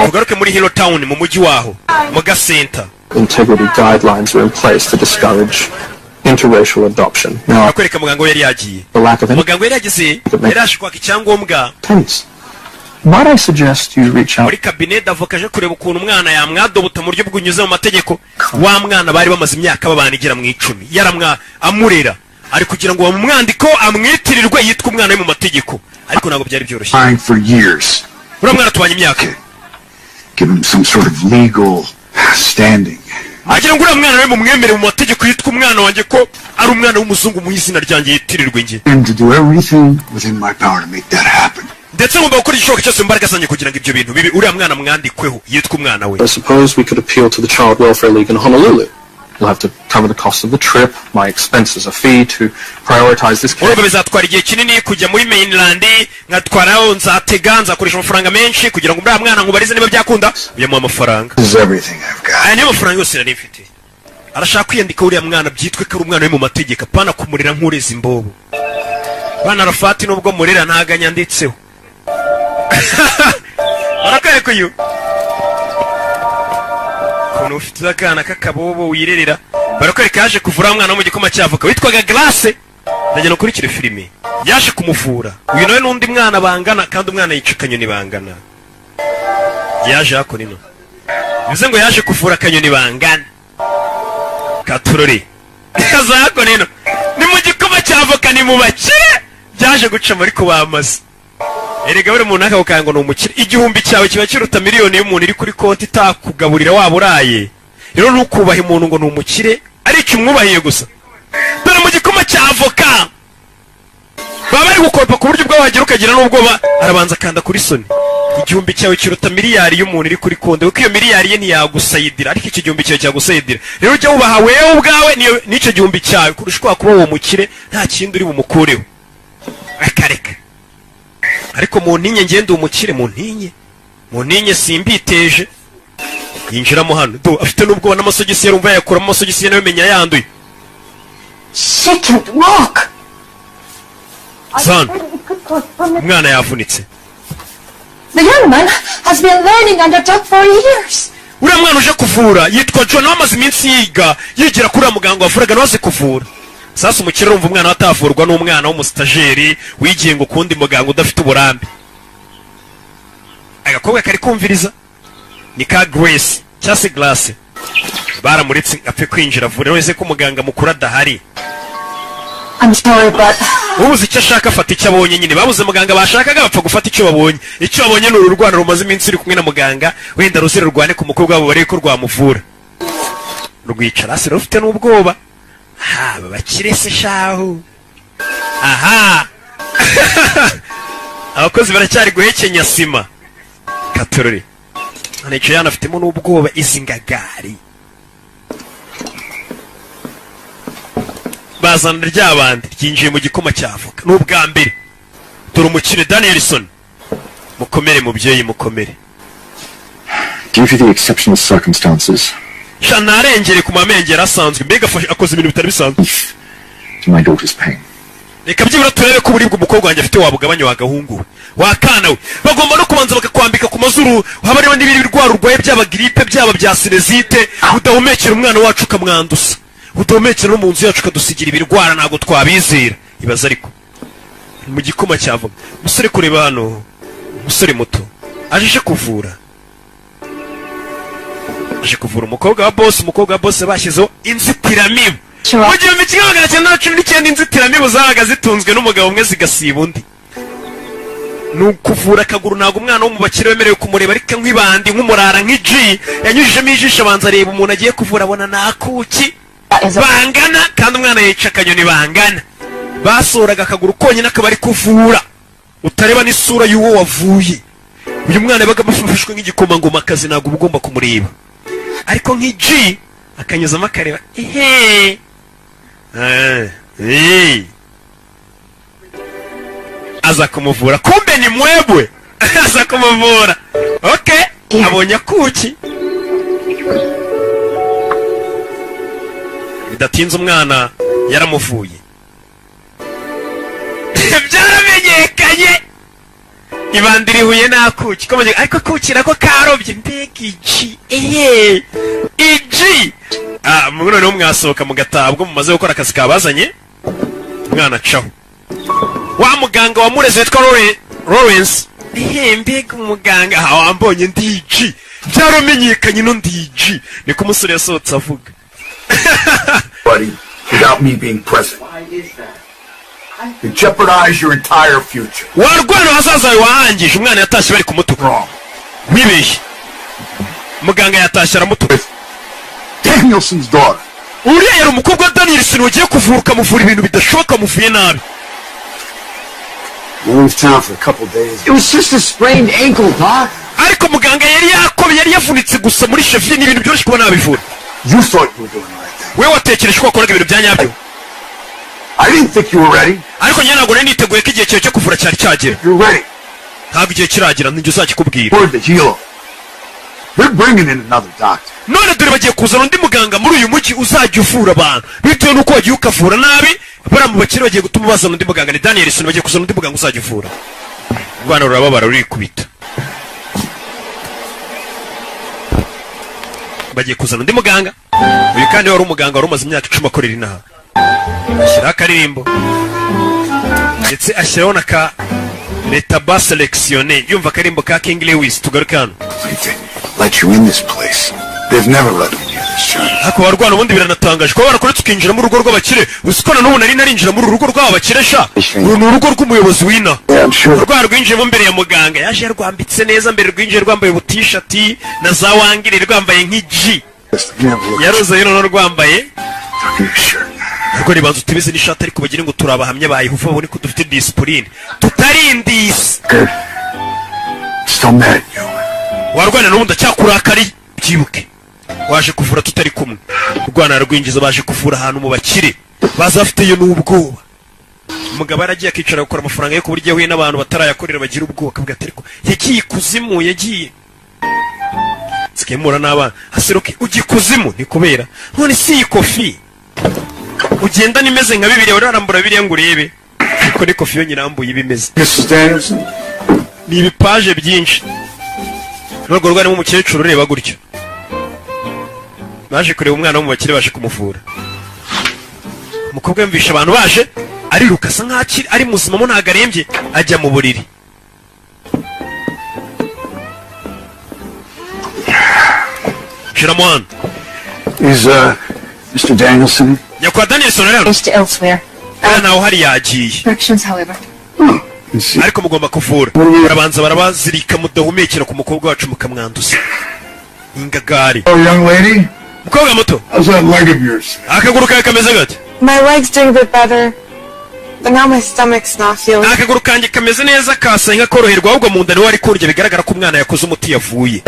Tugaruke muri Hilo Town mu mujyi waho mu Center. Integrity guidelines are in place to discourage interracial adoption. Now, akwereka muganga yari yagiye. The lack of muganga yari yagize yarashikwa icyangombwa. Tense. Might I suggest you reach out? Muri cabinet d'avocat je kureba ukuntu umwana yamwadobuta mu buryo bwunyuze mu mategeko. Wa mwana bari bamaze imyaka babanigira mu 10. Yaramwa amurera. Ari kugira ngo bamwandiko amwitirirwe yitwa umwana mu mategeko. Ariko ntabwo byari byoroshye. For years. Ura mwana tubanye imyaka. Give him some sort of legal standing. agira ngo uriya mwana we mumwemere mu mategeko yitwa umwana wanjye ko ari umwana w'umuzungu mu izina ryanjye yitirirwe njye. And to do everything within my power to make that happen. Ndetse ngomba gukora igishoboka cyose mbaraga zanjye kugira ngo ibyo bintu bibi uriya mwana mwandikweho yitwa umwana we. I suppose we could appeal to the Child Welfare League in Honolulu. You'll have to cover the cost of the trip, my expenses, a fee to prioritize this case. Urumva bizatwara igihe kinini kujya muri mainland, nkatwaraho nzatega nzakoresha amafaranga menshi kugira ngo uriya mwana nkubarize niba byakunda uyamuha amafaranga. This is everything I've got. Aya niyo mafaranga yose nari mfite. Arashaka kwiyandika uriya mwana byitwe ko ari umwana we mu mategeko apana kumurera nk'ureza imbobo. Bana Rafati nubwo murera ntaganya nditseho. Barakaye kuyu. Kono ufite akana kakabobo wirerera. Barakwereka yaje kuvura umwana wo mu gikoma cy'avoka witwaga Glace. Ndagenda kurikira filime. Yaje kumuvura. Uyu nawe n'undi mwana bangana kandi umwana yica akanyoni bangana. Yaje hako nino. Bivuze ngo yaje kuvura akanyoni bangana. Katurori. Kaza hako nino. Ni mu gikoma cy'avoka ni mu bakire. Byaje guca muri ko bamaze. Erega buri muntu akabukanga ngo n'umukire. Igihumbi cyawe kiba kiruta miliyoni y'umuntu iri kuri konti itakugaburira waba uraye. Rero ntukubahe umuntu ngo n'umukire ari cyo umwubahiye gusa. Dore mu gikoma cy'avoka. Baba bari gukorpa ku buryo bw'abagira ukagira n'ubwoba arabanza kanda kuri soni. Igihumbi cyawe kiruta miliyari y'umuntu iri kuri konti kuko iyo miliyari ye ntiyagusayidira ariko icyo gihumbi cyawe cyagusayidira. Rero ujya wubaha wewe ubwawe n'icyo gihumbi cyawe kurusha kuba uwo mukire nta kindi uri bumukureho. Akareka. Ariko mu ntinye ngende umukire mu ntinye simbiteje yinjiramo hano do afite n'ubwo n'amasogisi yarumva yakuramo amasogisi ye nawe menya yanduye. She can't walk. Son, umwana yavunitse. The young man has been learning under Doc for years. Uriya mwana uje kuvura yitwa John wamaze iminsi yigira kuri uriya muganga wavuraga nawe azi kuvura. Sasa umukire urumva umwana atavurwa n'umwana w'umustajeri wigiye ngo kundi muganga udafite uburambe. Agakobwa kari kumviriza ni ka Grace cyase Glace. Baramuritse apfe kwinjira vure wese ko muganga mukuru adahari. I'm sorry but ubuze icyo ashaka afata icyo abonye nyine babuze muganga bashakaga bapfa gufata icyo babonye. Icyo babonye ni ururwana rumaze iminsi iri kumwe na muganga wenda ruzira rurwane ku mukobwa wabo bareko rwamuvura. Rwicara se rufite n'ubwoba. Ha babakire se shahu. Aha. Abakozi baracyari guhekenya sima. Katurori. Anico yana afitemo n'ubwoba izingagari. Bazana ry'abandi ryinjiye mu gikoma cy'avoka n'ubwa mbere. Dore umukire Danielson. Mukomere mubyeyi mukomere. Due to the exceptional circumstances, Shanarengere ku mamengera asanzwe mbega akoze ibintu bitari bisanzwe. to my daughter's pain. Reka byibura turebe ko buribwo umukobwa wanjye afite wabugabanya wagahungu. Wakana we bagomba no kubanza bakakwambika ku mazuru haba rero n'ibiri birwara urwaye byaba gripe byaba bya sinezite udahumekera umwana wacu kamwandusa. Udahumekera no mu nzu yacu kadusigira ibirwara nago twabizera. Ibaza ariko mu gikoma cy'avoka. Musore kureba hano. Musore muto aje kuvura. Aje kuvura umukobwa wa boss bashyizeho inzitiramibu. Mu gihe mu kigo magana cyenda 19 inzitiramibu zabaga zitunzwe n'umugabo umwe zigasiba undi. Nukuvura akaguru ntago umwana wo mu bakire wemerewe kumureba ariko nk'ibandi nk'umurara nk'iji yanyujijemo ijisho abanza areba umuntu agiye kuvura abona nakuki bangana kandi umwana yica akanyoni bangana. Basoraga akaguru konyine akaba ari kuvura utareba n'isura y'uwo wavuye. Uyu mwana yabaga bafashwe nk'igikoma ngoma akazi ntago ugomba kumureba. Ariko nk'iji akanyuzamo akareba aza kumuvura kumbe ni mwebwe. Aza kumuvura okay abonye kuki bidatinze umwana yaramuvuye. Byaramenyekanye ibandiri huye nakuki komaje ariko kukira ko karobye mbega iji iji mugano no mwasohoka mugatabwo mumaze gukora akazi kabazanye umwana caho wa muganga wamureze twa Lawrence mbega umuganga wambonye ndiji byaramenyekanye no ndiji niko umusore yasohotse avuga. Buddy, without me being present. You jeopardize your entire future. Warwana hazaza wahangije umwana yatashye bari kumutuka. Wibeshye. Muganga yatashye aramutuka. Danielson's daughter. uriya yari umukobwa wa Danielson wagiye kuvura ukamuvura ibintu bidashoboka muvuye nabi. You leave town for a couple days. It was just a sprained ankle, Doc. ariko muganga yari yavunitse gusa muri cheville n'ibintu byoroshye kuba nabivura. You thought you were doing the right thing. we watekereje ko wakoraga ibintu bya nyabyo. I didn't think you were ready. ariko njye ntabwo nari niteguye ko igihe cyawe cyo kuvura cyari cyagera. You're ready. ntabwo igihe kiragera nijye uzakikubwira. Word to heal. They're bringing in another doctor. none dore bagiye kuzana undi muganga muri uyu mujyi uzajya uvura abantu bitewe n'uko wagiye ukavura nabi. bariya mu bakire bagiye gutuma bazana undi muganga. ni Danielson bagiye kuzana undi muganga uzajya uvura. u Rwanda rurababara rurikubita. bagiye kuzana undi muganga. uyu kandi wari umuganga wari umaze imyaka 10 akorera inaha. ashyiraho akaririmbo ndetse ashyiraho na ka leta ba selectionné. yumva akarimbo ka King Lewis. tugaruke hano. Let you in this place. They've never let me near this church. ariko barwana ubundi biranatangaje kuba barakoretse ukinjira mu rugo rw'abakire. uzikona n'ubu nari narinjira muri urugo rw'abakire sha. uru ni urugo rw'umuyobozi w'ina. rwa rwinjiyemo mbere ya muganga yaje yarwambitse neza mbere rwinjiye rwambaye ubutishati na za wangire rwambaye nk'iji. yaroza rero rwambaye ariko ribanza utibize n'ishati ariko bagire ngo turabahamye bayihuva babone ko dufite discipline tutarindise. Still mad at you. warwana n'ubundi acyakurakari byibuke. waje kuvura tutari kumwe. rwana rwinjiza baje kuvura ahantu mu bakire baza bafiteyo n'ubwoba. umugabo aragiye akicara gukora amafaranga yo kuburyo yahuye n'abantu batarayakorera bagira ubwoba akavuga ati ariko yagiye ikuzimu yagiye sikemura n'abana aseruke ugiye kuzimu. ni kubera none si iyi kofi ugenda nimeze nka bibiri wararambura biriya ngo urebe ariko ni kofi yo nyirambuye ibimeze. Mrs. Danielson? ni ibipaje byinshi. n'urwo rwarimo umukecuru ureba gutyo. baje kureba umwana wo mu bakire baje kumuvura. umukobwa yumvisha abantu baje ariruka asa nk'aho ari muzima mo ntabwo arembye ajya mu buriri. Shiramuhanda. Is, Mr. Danielson? nyakwa Danielson rero. Based elsewhere. nawe hari yagiye. Corrections, however. ariko mugomba kuvura. barabanza barabazirika mudahumekera ku mukobwa wacu mukamwanduza. ingagari. Oh, young lady? mukobwa muto. How's that leg of yours? akaguru kawe kameze gate? My leg's doing a bit better, but now my stomach's not feeling. akaguru kanjye kameze neza kasa nka koroherwa ahubwo mu nda niwe ari kurya bigaragara ko umwana yakoze umuti yavuye.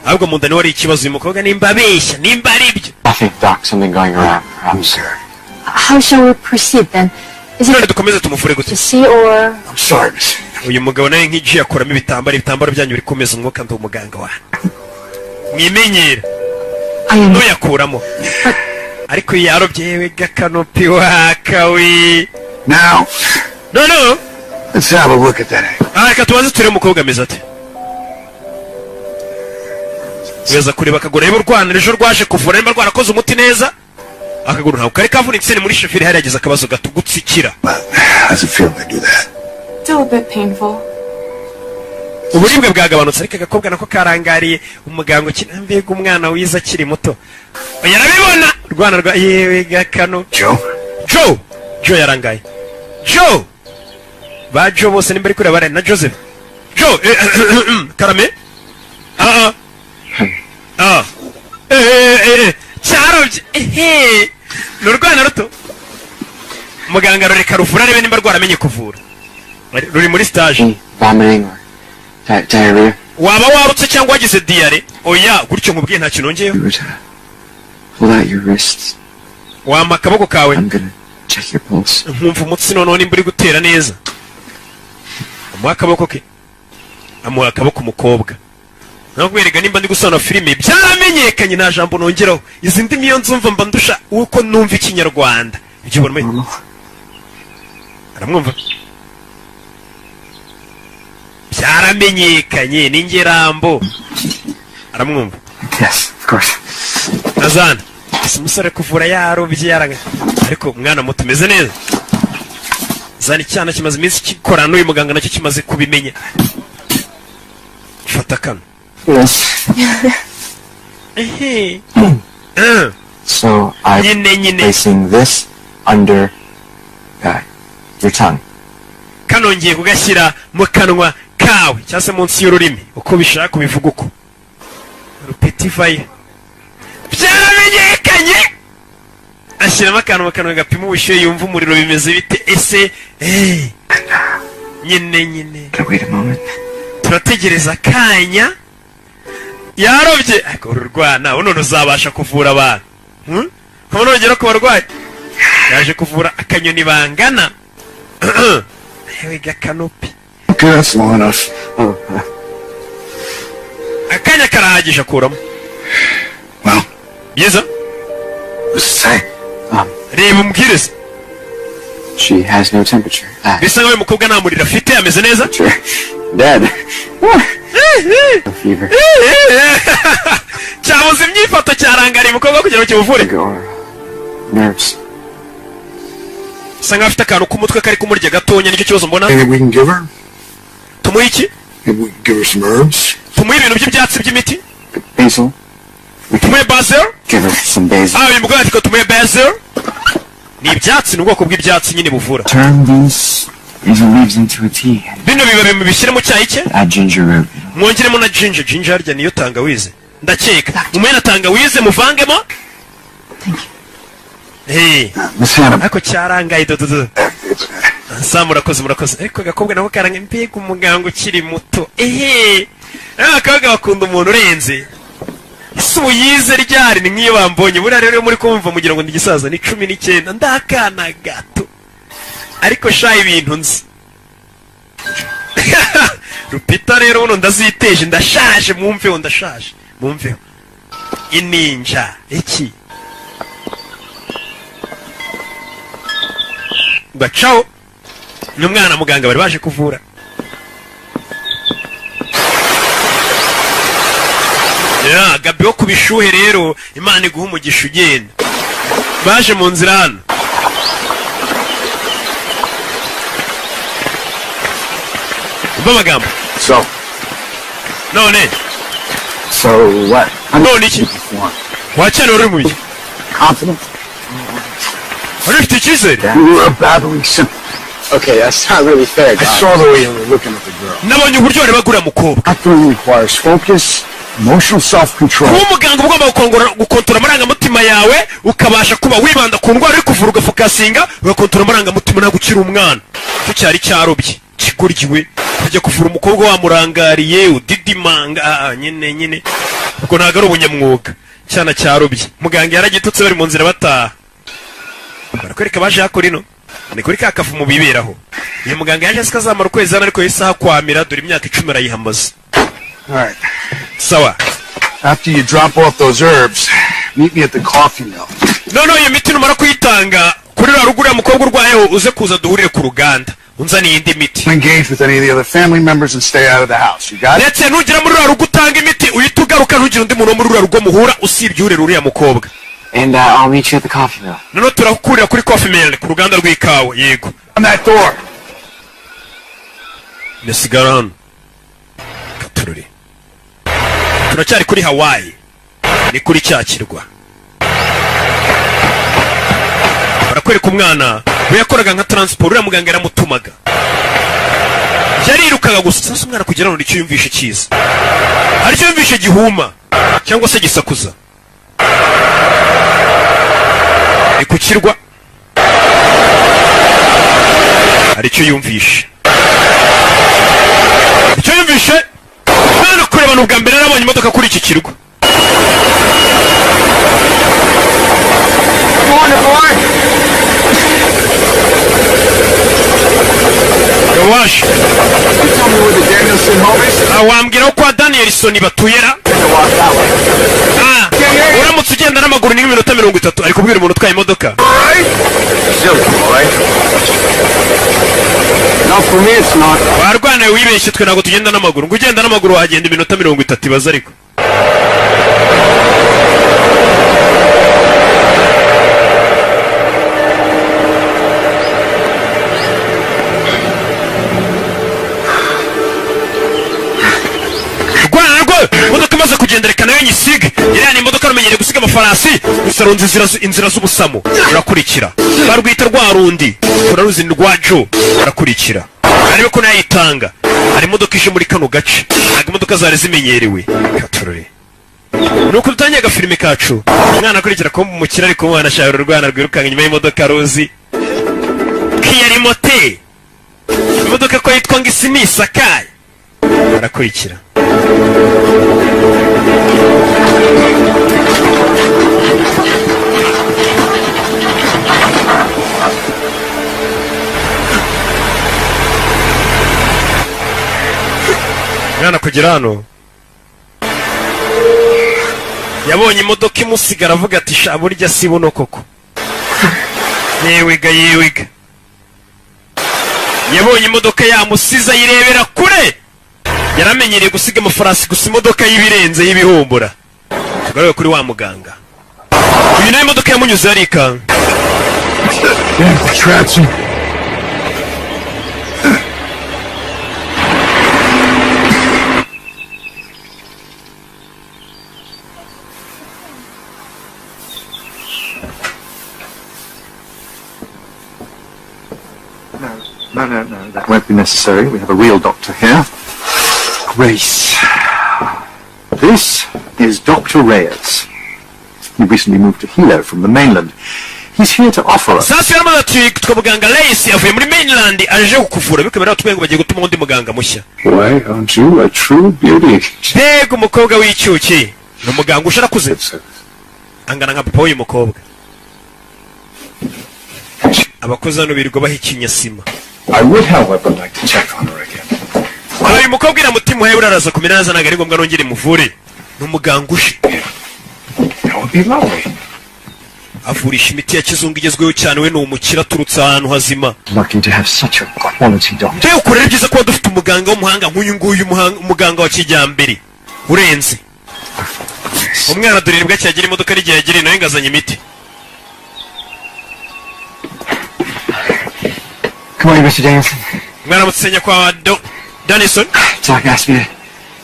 ahubwo mu nda niwe ari ikibazo. uyu mukobwa nimba abeshya nimba ari byo. I think, Doc, something going around. I'm sorry. How shall we proceed then? Is none it dukomeze tumuvure to gute? see or... I'm sorry, Miss. uyu mugabo nawe nk'iji akoramo ibitambaro byanyu bikomeza umwuka ndi umuganga wanyu. mwimenyera I am... ntuyakuramo. ariko yarobye yewe gakanopi wakawi. Now, no let's have a look at that ankle. reka tubanze turebe umukobwa ameze ate. weza kureba akaguru reba urwana ejo rwaje kuvura nimba rwarakoze umuti neza. akaguru ntabwo kari kavunitse ni muri sheferi hari yagize akabazo gato gutsikira. How's it feel to do that? Still a bit painful. uburibwe bwagabanutse ariko agakobwa nako karangariye umuganga ukina mbega umwana wiza akiri muto. yarabibona rwana rwa yewe gakano. Joe yarangaye. Joe ba Joe bose nimba ari kureba bare na Joseph. Joe karame. cyarobye n'urwana ruto. muganga rureka ruvura arebe nimba rwaramenye kuvura. ruri muri stage. Vomiting or diarrhea. waba warutse cyangwa wagize diare. oya gutyo nkubwiye nta kintu nongeyeho. You were to pull out your wrists. wampa akaboko kawe. I'm gonna check your pulse. nkumva umutsi noneho nimba uri gutera neza. amuha akaboko ke. amuha akaboko umukobwa. nakwereka nimba ndi gusana filime byaramenyekanye nta jambo nongeraho. izi ndimi iyo nzumva mba ndusha uko numva ikinyarwanda. ibyo ubona aramwumva. byaramenyekanye n'ingerambo. aramwumva. Yes, of course. azana ese umusore kuvura yarobye yaranga ariko umwana muto umeze neza. zana icyana kimaze iminsi kikorana n'uyu muganga nacyo kimaze kubimenya. fata kano. Yes. So I'm placing this under your tongue. kano ngiye kugashyira mu kanwa kawe cyangwa se munsi y'ururimi uko bishaka ubivuga uko. rupetivaye byaramenyekanye. yarakamennye ashyiramo akantu mu kanwa gapima ubushyuhe yumva umuriro bimeze bite ese nyine turategereza akanya yarobye ururwana none uzabasha kuvura abantu nkabona urugero ku barwayi yaje kuvura akanyoni bangana yewe gakanopi akanya karahagije akuramo byiza reba umubwiriza She has no temperature. bisa nkaho uyu mukobwa nta muriro afite ameze neza Dead. No fever. cyabuze imyifato cyarangariye umukobwa kugira ngo kimuvure Nerves. bisa nkaho afite akantu k'umutwe kari kumurya gatonya nicyo kibazo mbona Maybe we can give her? tumuhe iki Maybe we can give her some herbs? tumuhe ibintu by'ibyatsi by'imiti Basil. tumuhe basil Give her some basil. uyu mugore ati ko tumuhe basil ni ibyatsi ni ubwoko bw'ibyatsi nyine buvura Turn these leaves into a tea. bino bibabi mubishyire mu cyayi cye Add ginger root. mwongeremo na ginger harya niyo tangawize ndakeka mumuhe na tangawize muvangemo Miss Hannah. ariko cyarangaye dododo sa murakoze ariko agakobwa nako karanga mbega umuganga ukiri muto akabwa bakunda umuntu urenze isi ubu yize ryari ni nk'iyo bambonye buriya rero muri kumva mugira ngo ndi gisaza ni 19 ndakana gato ariko sha ibintu nzi Rupita rero uno ndaziteje ndashaje mwumveho ndashaje mwumveho ininja iki bacaho n'umwana muganga bari baje kuvura Gabi wo kubishuhe rero Imana iguha umugisha ugenda baje mu nzira hano umva amagambo none So what? none iki wacyane wari mu biki Confident? wari ufite icyizere You were a babbling simp. Okay, that's not really fair, I Doc. saw the way you were looking at the girl. nabonye uburyo bari bagura mukobwa Acting requires focus, emotional self-control. kuba umuganga ugomba gukontora amarangamutima yawe ukabasha kuba wibanda ku ndwara uri kuvura ugafokasinga ugakontora amarangamutima ntabwo ukiri umwana icyo cyari cyarobye kiguryiwe kujya kuvura umukobwa wamurangariye udidimanga nyine ubwo ntabwo ari ubunyamwuga cyana cyarobye muganga yaragitutse bari mu nzira bataha barakwereka baje hakora ino ni kuri ka kavu mu biberaho uyu muganga yaje asikazamara ukwezi hano ariko yahise ahakwamira dore imyaka 10 arayihamaze Alright. sawa After you drop off those herbs, meet me at the coffee mill. noneho iyo miti numara kuyitanga kuri rwa rugo uriya mukobwa urwayeho uze kuza duhurire ku ruganda unzaniye indi miti Engage with any of the other family members and stay out of the house. You got it? ndetse nugera muri rwa rugo utanga imiti uhita ugaruka ntugire undi muntu wo muri rwa rugo muhura usibye urera uriya mukobwa And I'll meet you at the coffee mill. noneho turakurira kuri coffee mill ku ruganda rw'ikawa yego On that door. nesigara hano katururi turacyari kuri Hawaii ni kuri cya kirwa barakwereka umwana we yakoraga nka transport uriya muganga yaramutumaga yarirukaga gusa sasa umwana kugira ngo icyo yumvishe cyiza hari icyo yumvishe gihuma cyangwa se gisakuza ni ku kirwa hari icyo yumvishe none kureba n'ubwa mbere narabonye imodoka kuri iki kirwa waje wambwira ko kwa Danielson batuyera uramutse ugenda n'amaguru ni nk'iminota 30 ari kubwira umuntu utwaye imodoka warwana wibeshye twe ntabwo tugenda n'amaguru ngo ugenda n'amaguru wagenda iminota 30 ibaza ariko imodoka imaze kugendera nayo nyisige iriya ni imodoka rumenyereye gusiga amafarasi gusaronza inzira z'ubusamo urakurikira barwita rwa rundi turaruzi ni rwa jo urakurikira ariko ko nayitanga hari imodoka ije muri kano gace ntabwo imodoka zari zimenyerewe katurore nuko dutangiye agafilime kacu umwana akurikira ko mu kirari ko umwana ashaka urwana rwirukanka inyuma y'imodoka ruzi kiyari mote imodoka ko yitwa ngo isimi sakaye arakurikira mwana kugera hano yabonye imodoka imusigara avuga ati sha burya si buno koko yewiga yabonye imodoka yamusiza yirebera kure yaramenyereye gusiga amafarasi gusa imodoka y'ibirenze y'ibihumbura tugaruye kuri wa muganga uyu nayo imodoka yamunyuze arikanga No, that won't be necessary. We have a real doctor here. Grace. This is Dr. Reyes. He recently moved to Hilo from the mainland. He's here to offer us... sasa yaramaze ati muganga Reyes yavuye muri mainland aje kukuvura bikabera twengo bagiye gutuma undi muganga mushya. Why aren't you a true beauty? Mbega umukobwa w'icyuki ni umuganga usharakuze angana nka papa w'uyu mukobwa abakozi hano birirwa bahikinya sima. I would, however, like to check on her again. uyu mukobwa iramutima uhewe uraza kumera neza ntabwo ari ngombwa nongere muvure ni umuganga uje. That would be lovely. avurisha imiti ya kizungu igezweho cyane we ni umukira aturutse ahantu hazima. Lucky to have such a quality doctor. mbega ukurere byiza kuba dufite umuganga w'umuhanga nk'uyu nguyu umuganga wa kijyambere urenze. umwana dore nibwo cyagira imodoka n'igihe yagiriye nawe ngazanye imiti. Come on, Mr. Danielson. mwana mutsenya kwa Danielson. Doc asked me to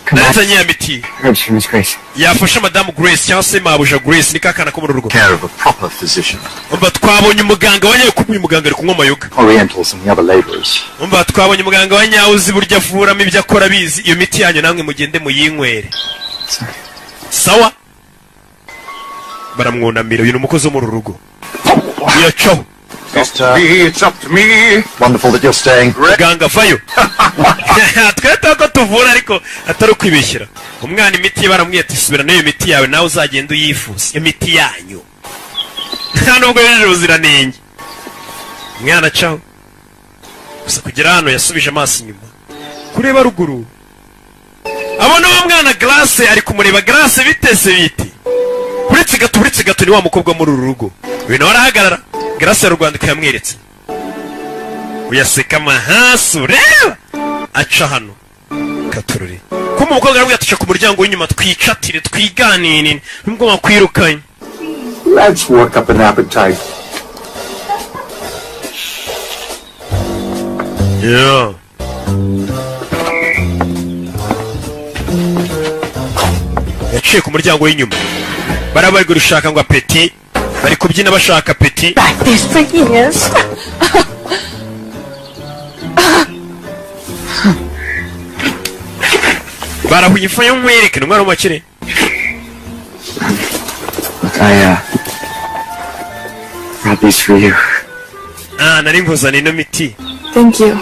come back. nazanye ya miti Herbs for Miss Grace. yafasha madamu Grace cyangwa se mabuja Grace ni kakana ko mu rugo. Care of a proper physician. umva twabonye umuganga wanyawe kuko uyu muganga ari kunywa amayoga. Orientals and the other laborers. umva twabonye umuganga wanyawe uzi burya avuramo ibyo akora bizi. iyo miti yanyu namwe mugende muyinywere. sawa baramwunamira uyu ni umukozi wo mu rugo. yaco It's up to me. Wonderful that you're staying. muganga vayo. tweta ko tuvura ariko atari ukwibeshyira. umwana imiti ye baramwiye ati subira n'iyo miti yawe nawe uzagenda uyifuza iyo miti yanyu nta nubwo yujuje ubuziranenge. umwana caho gusa kugera hano yasubije amaso inyuma kureba ruguru abona wa mwana Grace ari kumureba. Grace bitese biti uretse gato ni wa mukobwa muri uru rugo. uyu nawe arahagarara. Grace ya Rwandiko yamweretse uyaseka amahasi ureba aca hano katururi kuma umukobwa arabwira ati ku muryango w'inyuma twicatire twiganire nubwo wakwirukanye. Let's work up an appetite. yeah. yaciye ku muryango w'inyuma bari bari gushaka ngo apeti bari kubyina bashaka apeti. Back this for years. barahuye ifu y'umwereke ni umwana w'umukire. Look, I brought these for you. nari nkuzaniye ino miti. Thank you.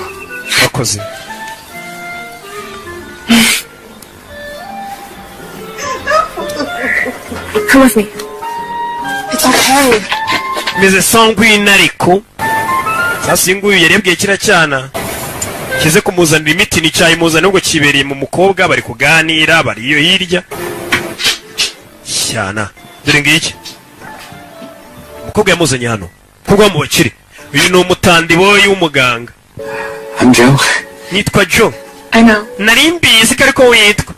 wakoze. Come with me. It's okay. meze sangwina ariko sasa iyi nguyu yari yabwiye kiriya cyana kize kumuzanira imiti nicayimuzana ubwo kibereye mu mukobwa bari kuganira bari iyo hirya cyana. dore ngiki umukobwa yamuzanye hano umukobwa mu bakire. uyu ni umutandiboyi w'umuganga. I'm Joe. nitwa Joe. I know. nari mbizi ko ariko witwa.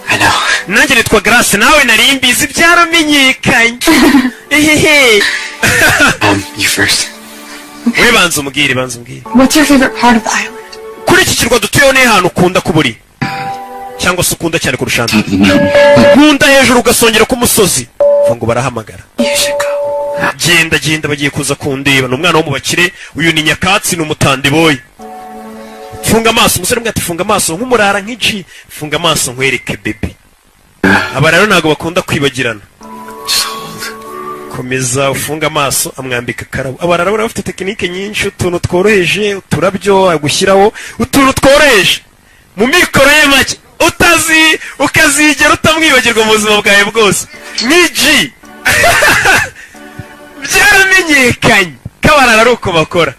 I know. nanjye nitwa Grace nawe nari mbizi byaramenyekanye. Ehehe. You first. we banza umbwire. What's your favorite part of the island? kuri iki kirwa dutuyeho ni ahantu ukunda kuburi cyangwa se ukunda cyane kurusha andi. Top of the mountain. nkunda hejuru ugasongera ku musozi ngo barahamagara. You should go. genda bagiye kuza kundeba. ni umwana wo mu bakire. uyu ni nyakatsi ni umutandiboyi. funga amaso umusore umwe ati funga amaso nk'umurara nk'iji funga amaso nkwereke baby. aba rero ntabwo bakunda kwibagirana. Komeza ufunga amaso amwambika karabo. Aba rero bafite tekinike nyinshi, utuntu tworoheje, uturabyo agushyiraho, utuntu tworoheje mu mikoro ye make ukazigera utamwibagirwa mu buzima bwawe bwose. Niji byaramenyekanye kabarara ari uko bakora.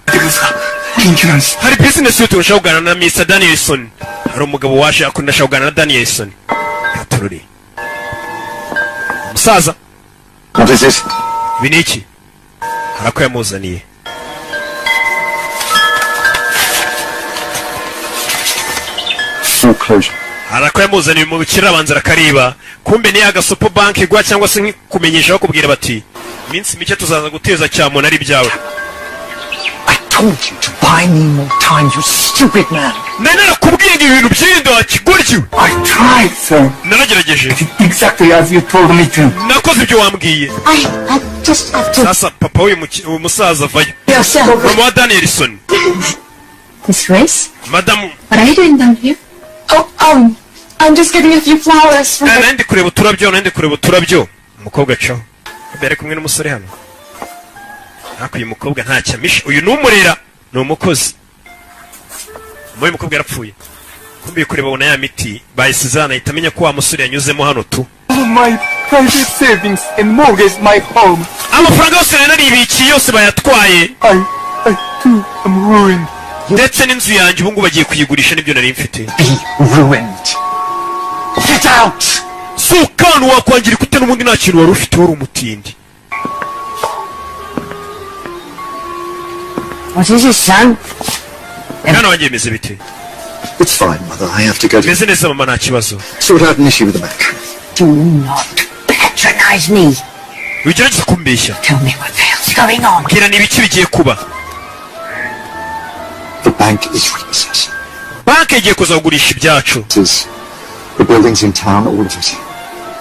Hari business y'utuntu ushaka kuganira na Mr. Danielson. Hari umugabo waje akunda ashaka kuganira na Danielson. Katururi musaza, What is this? ibi ni iki? Harako yamuzaniye. Foreclosure. Harako yamuzaniye mu bukira abanza rakariba. Kumbe ni Agasobanuye gwa cyangwa se kumenyesha bakubwira bati minsi mike tuzaza guteza cyamo nari byawe. I told you to buy me more time, you stupid man. Nene nakubwiye ibintu by'indo akiguryo. I tried, sir. Naragerageje. Exactly as you told me to. Nakoze ibyo wambwiye. I just have to... Sasa papa uyu musaza vayo. Yourself. Mama Danielson. Miss Grace? Madam. What are you doing down here? Oh, I'm just getting a few flowers for the... Nende kureba turabyo. Umukobwa cyo. Bere kumwe n'umusore hano. Hakuye umukobwa nta cyamisha. Uyu numurera ni umukozi. Moyo umukobwa yarapfuye. Kumbi kureba bona ya miti bayisizana itamenya ko wa musore yanyuzemo hano tu. My private savings and mortgage my home. Amafaranga yose nari ibiki yose bayatwaye. I too am ruined. Ndetse n'inzu yanjye ubu ngubu bagiye kuyigurisha nibyo nari mfite. Be ruined. Get out. Sukana wakwangira kute n'ubundi nta kintu wari ufite wari umutindi. What is it, son? Mwana wanjye meze bite? It's fine, mother. I have to go to Meze neza mama nta kibazo. sort out an issue with the bank. Do not patronize me. Wigerageza kumbeshya. Tell me what the hell's going on. Mbwira n'ibiki bigiye kuba. The bank is repossessed. Banki igiye kuzagurisha ibyacu. The buildings in town, all of it.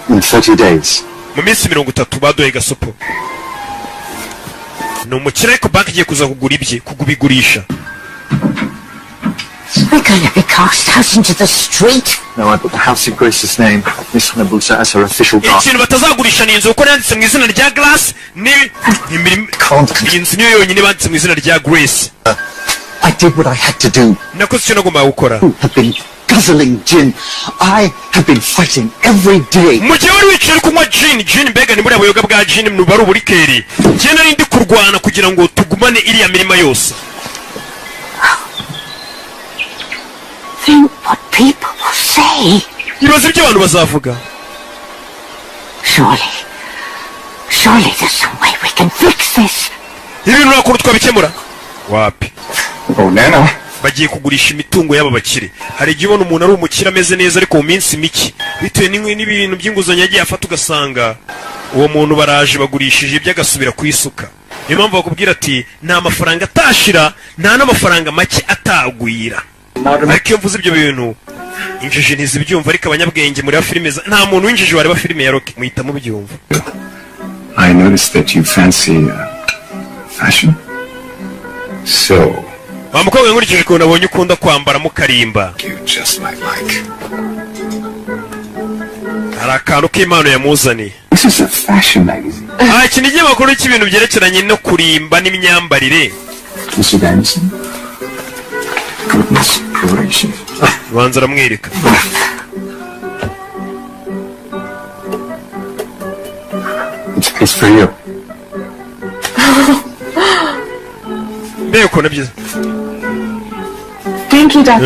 In 30 days. Mu minsi 30 badoye gasopo. Ni umukire ariko banki igiye kuza kugura ibye kugubigurisha. We're going to be cast out into the street. No, I put the house in Grace's name. Miss Honabusa as her official guard. Ikintu batazagurisha ni inzu kuko yanditse mu izina rya Glass ni inzu niyo yonyine banditse mu izina rya Grace. I did what I had to do. Nakoze icyo nagomba gukora. Have been guzzling gin. I have been fighting every day. Mu gihe wari wicaye kunywa gin mbega ni buriya buyoga bwa gin mu bari uburikeri. Njye nari ndi kurwana kugira ngo tugumane iriya mirima yose. Think what people will say. Ibibazo by'abantu bazavuga. Surely there's some way we can fix this. Ibintu nakuru twabikemura. Wapi? Oh, Nana. Bagiye kugurisha imitungo y'aba bakire. Hari igihe ubona umuntu ari umukire ameze neza ariko mu minsi mike bitewe n'ibintu by'inguzanyo yagiye afata ugasanga uwo muntu baraje bagurishije ibyo agasubira ku isuka. Niyo mpamvu bakubwira ati nta mafaranga atashira nta n'amafaranga make atagwira. Ariko iyo mvuze ibyo bintu injiji ntizibyumva ariko abanyabwenge muri filime nta muntu w'injiji wareba filime ya Rocky muhita mubyumva. I noticed that you fancy fashion. So, wa mukobwa nkurikije ukuntu abonye ukunda kwambara mukarimba. you just might like. Hari akantu k'impano yamuzaniye. This is a fashion magazine. Iki ni ikinyamakuru cy'ibintu byerekeranye no kurimba n'imyambarire. Mr. Danielson. Goodness gracious. Banza aramwereka. It's for you. Mbega ukuntu byiza. Thank you, Dad.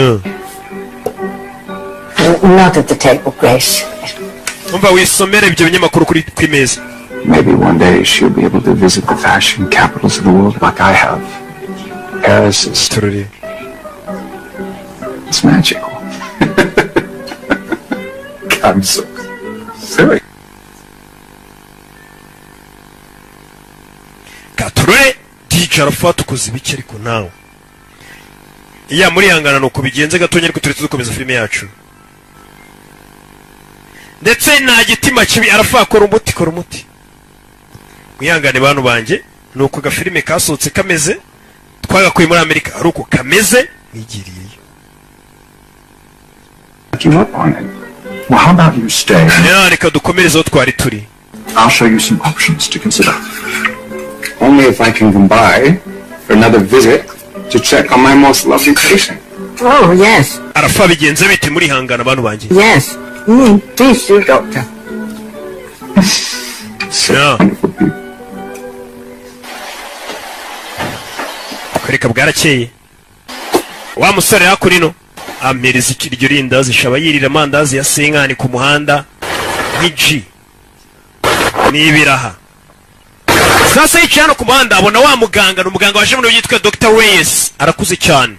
Not at the table, Grace. Umva wisomere ibyo binyamakuru kuri kwimeza. Maybe one day she'll be able to visit the fashion capitals of the world like I have. Paris is... Tururi. It's magical. I'm so silly. Katurure DJ Alpha tukoze ibiki ariko nawe. Iya muri hangana nuko bigenze gatonya ariko turi tukomeza filime yacu. Ndetse nta gitima kibi Alpha akora umuti. Mwihangane bantu banje nuko ga filime kasohotse kameze twagakuye muri Amerika ari uko kameze nigiriye. Give up on it. Well, how about you stay? Yeah, reka dukomereze aho twari turi. I'll show you some options to consider. Only if I can come by for another visit to check on my most lovely patient. Oh, yes. Arafa bigenze bite muri hangana abantu banjye? Yes. Please do, Doctor. Yeah. Reka bwarakeye. Wa musore hakurino amereza iryo rindazi shaba yirira amandazi ya senkani ku muhanda nk'iji n'ibiraha. Sasa yicana ku muhanda abona wa muganga n'umuganga waje mu yitwa Dr. Reyes arakuze cyane.